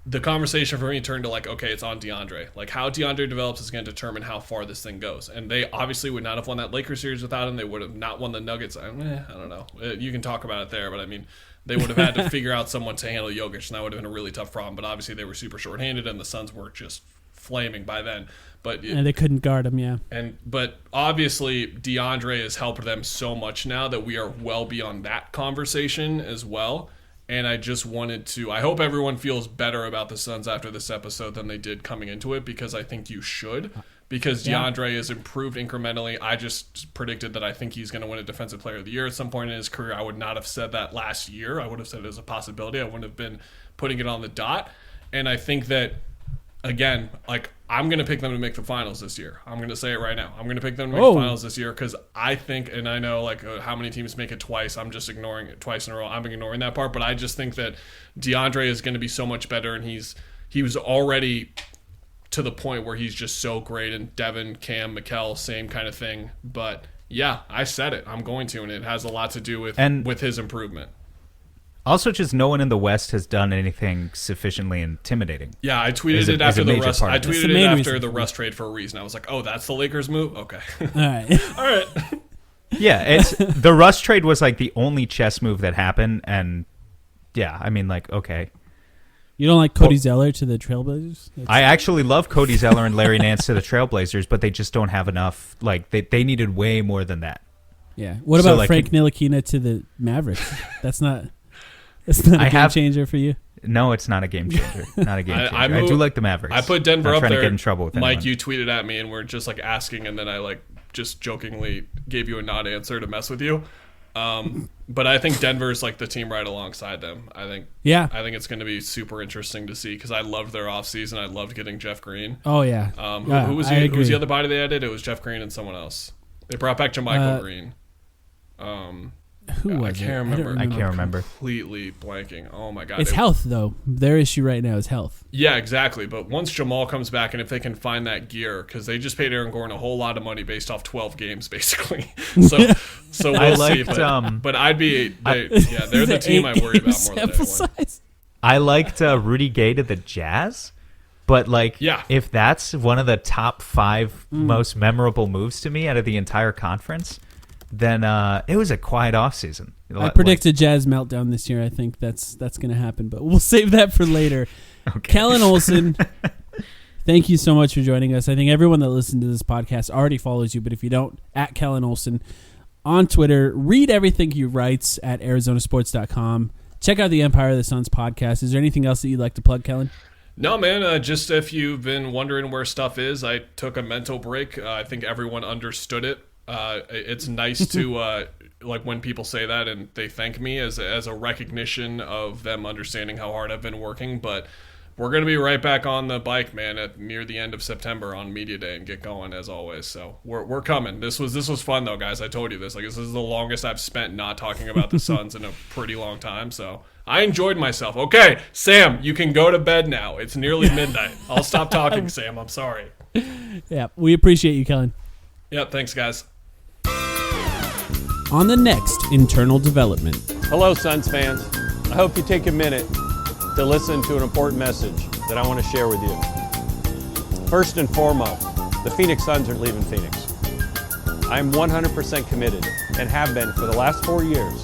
The conversation for me turned to like, okay, it's on DeAndre. Like, how DeAndre develops is going to determine how far this thing goes. And they obviously would not have won that Lakers series without him. They would have not won the Nuggets. I don't know. You can talk about it there, but I mean, they would have had to figure out someone to handle Jokic, and that would have been a really tough problem. But obviously, they were super shorthanded, and the Suns were just flaming by then. And they couldn't guard him, yeah. But obviously, DeAndre has helped them so much now that we are well beyond that conversation as well. And I just wanted to... I hope everyone feels better about the Suns after this episode than they did coming into it, because I think you should. because DeAndre has improved incrementally. I just predicted that I think he's going to win a Defensive Player of the Year at some point in his career. I would not have said that last year. I would have said it as a possibility. I wouldn't have been putting it on the dot. And I think that, again, like, I'm going to pick them to make the finals this year. I'm going to say it right now. I'm going to pick them to make the finals this year because I think, and I know like how many teams make it twice. I'm just ignoring it twice in a row. I'm ignoring that part, but I just think that DeAndre is going to be so much better, and he was already to the point where he's just so great. And Devin, Cam, Mikal, same kind of thing. But yeah, I said it. I'm going to, and it has a lot to do with his improvement. Also, just no one in the West has done anything sufficiently intimidating. Yeah, I tweeted it after the Russ. I tweeted it after the Russ trade for a reason. I was like, "Oh, that's the Lakers move." Okay, all right, all right. Yeah, it's the Russ trade was like the only chess move that happened, and yeah, I mean, like, okay. You don't like Cody Zeller to the Trailblazers? I actually love Cody Zeller and Larry Nance to the Trailblazers, but they just don't have enough. Like, they needed way more than that. Yeah. What about Frank Ntilikina to the Mavericks? That's not. It's not a game changer for you? No, it's not a game changer. Not a game changer. I do like the Mavericks. I put Denver up there. To get in trouble with Mike, you tweeted at me and we're just like asking, and then I like just jokingly gave you a non-answer to mess with you. But I think Denver's like the team right alongside them. I think it's going to be super interesting to see because I loved their offseason. I loved getting Jeff Green. Oh, yeah. Who was the other body they added? It was Jeff Green and someone else. They brought back JaMychal Green. Who was I can't remember. I can't remember. Completely blanking. Oh my god. It's health though. Their issue right now is health. Yeah, exactly. But once Jamal comes back, and if they can find that gear, because they just paid Aaron Gordon a whole lot of money based off 12 games, basically. So we'll see. But I'd be. They're the team I worry about more than anyone. I liked Rudy Gay to the Jazz. But, if that's one of the top 5 most memorable moves to me out of the entire conference, then it was a quiet offseason. I predict a Jazz meltdown this year. I think that's going to happen, but we'll save that for later. Okay. Kellan Olson, thank you so much for joining us. I think everyone that listened to this podcast already follows you, but if you don't, at Kellan Olson on Twitter. Read everything he writes at arizonasports.com. Check out the Empire of the Suns podcast. Is there anything else that you'd like to plug, Kellan? No, man. Just if you've been wondering where stuff is, I took a mental break. I think everyone understood it. It's nice to when people say that and they thank me as a recognition of them understanding how hard I've been working. But we're gonna be right back on the bike, man, near the end of September on Media Day and get going as always. So we're coming. This was fun though, guys. I told you this. This is the longest I've spent not talking about the Suns in a pretty long time. So I enjoyed myself. Okay, Sam, you can go to bed now. It's nearly midnight. I'll stop talking, Sam. I'm sorry. Yeah, we appreciate you, Kellan. Yep, thanks, guys. On the next Internal Development. Hello, Suns fans. I hope you take a minute to listen to an important message that I want to share with you. First and foremost, the Phoenix Suns are leaving Phoenix. I'm 100% committed and have been for the last 4 years.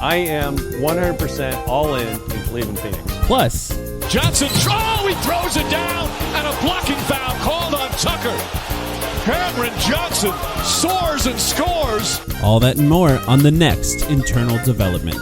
I am 100% all in leaving Phoenix. Plus, Johnson, he throws it down, and a blocking foul called on Tucker. Cameron Johnson soars and scores. All that and more on the next Internal Development.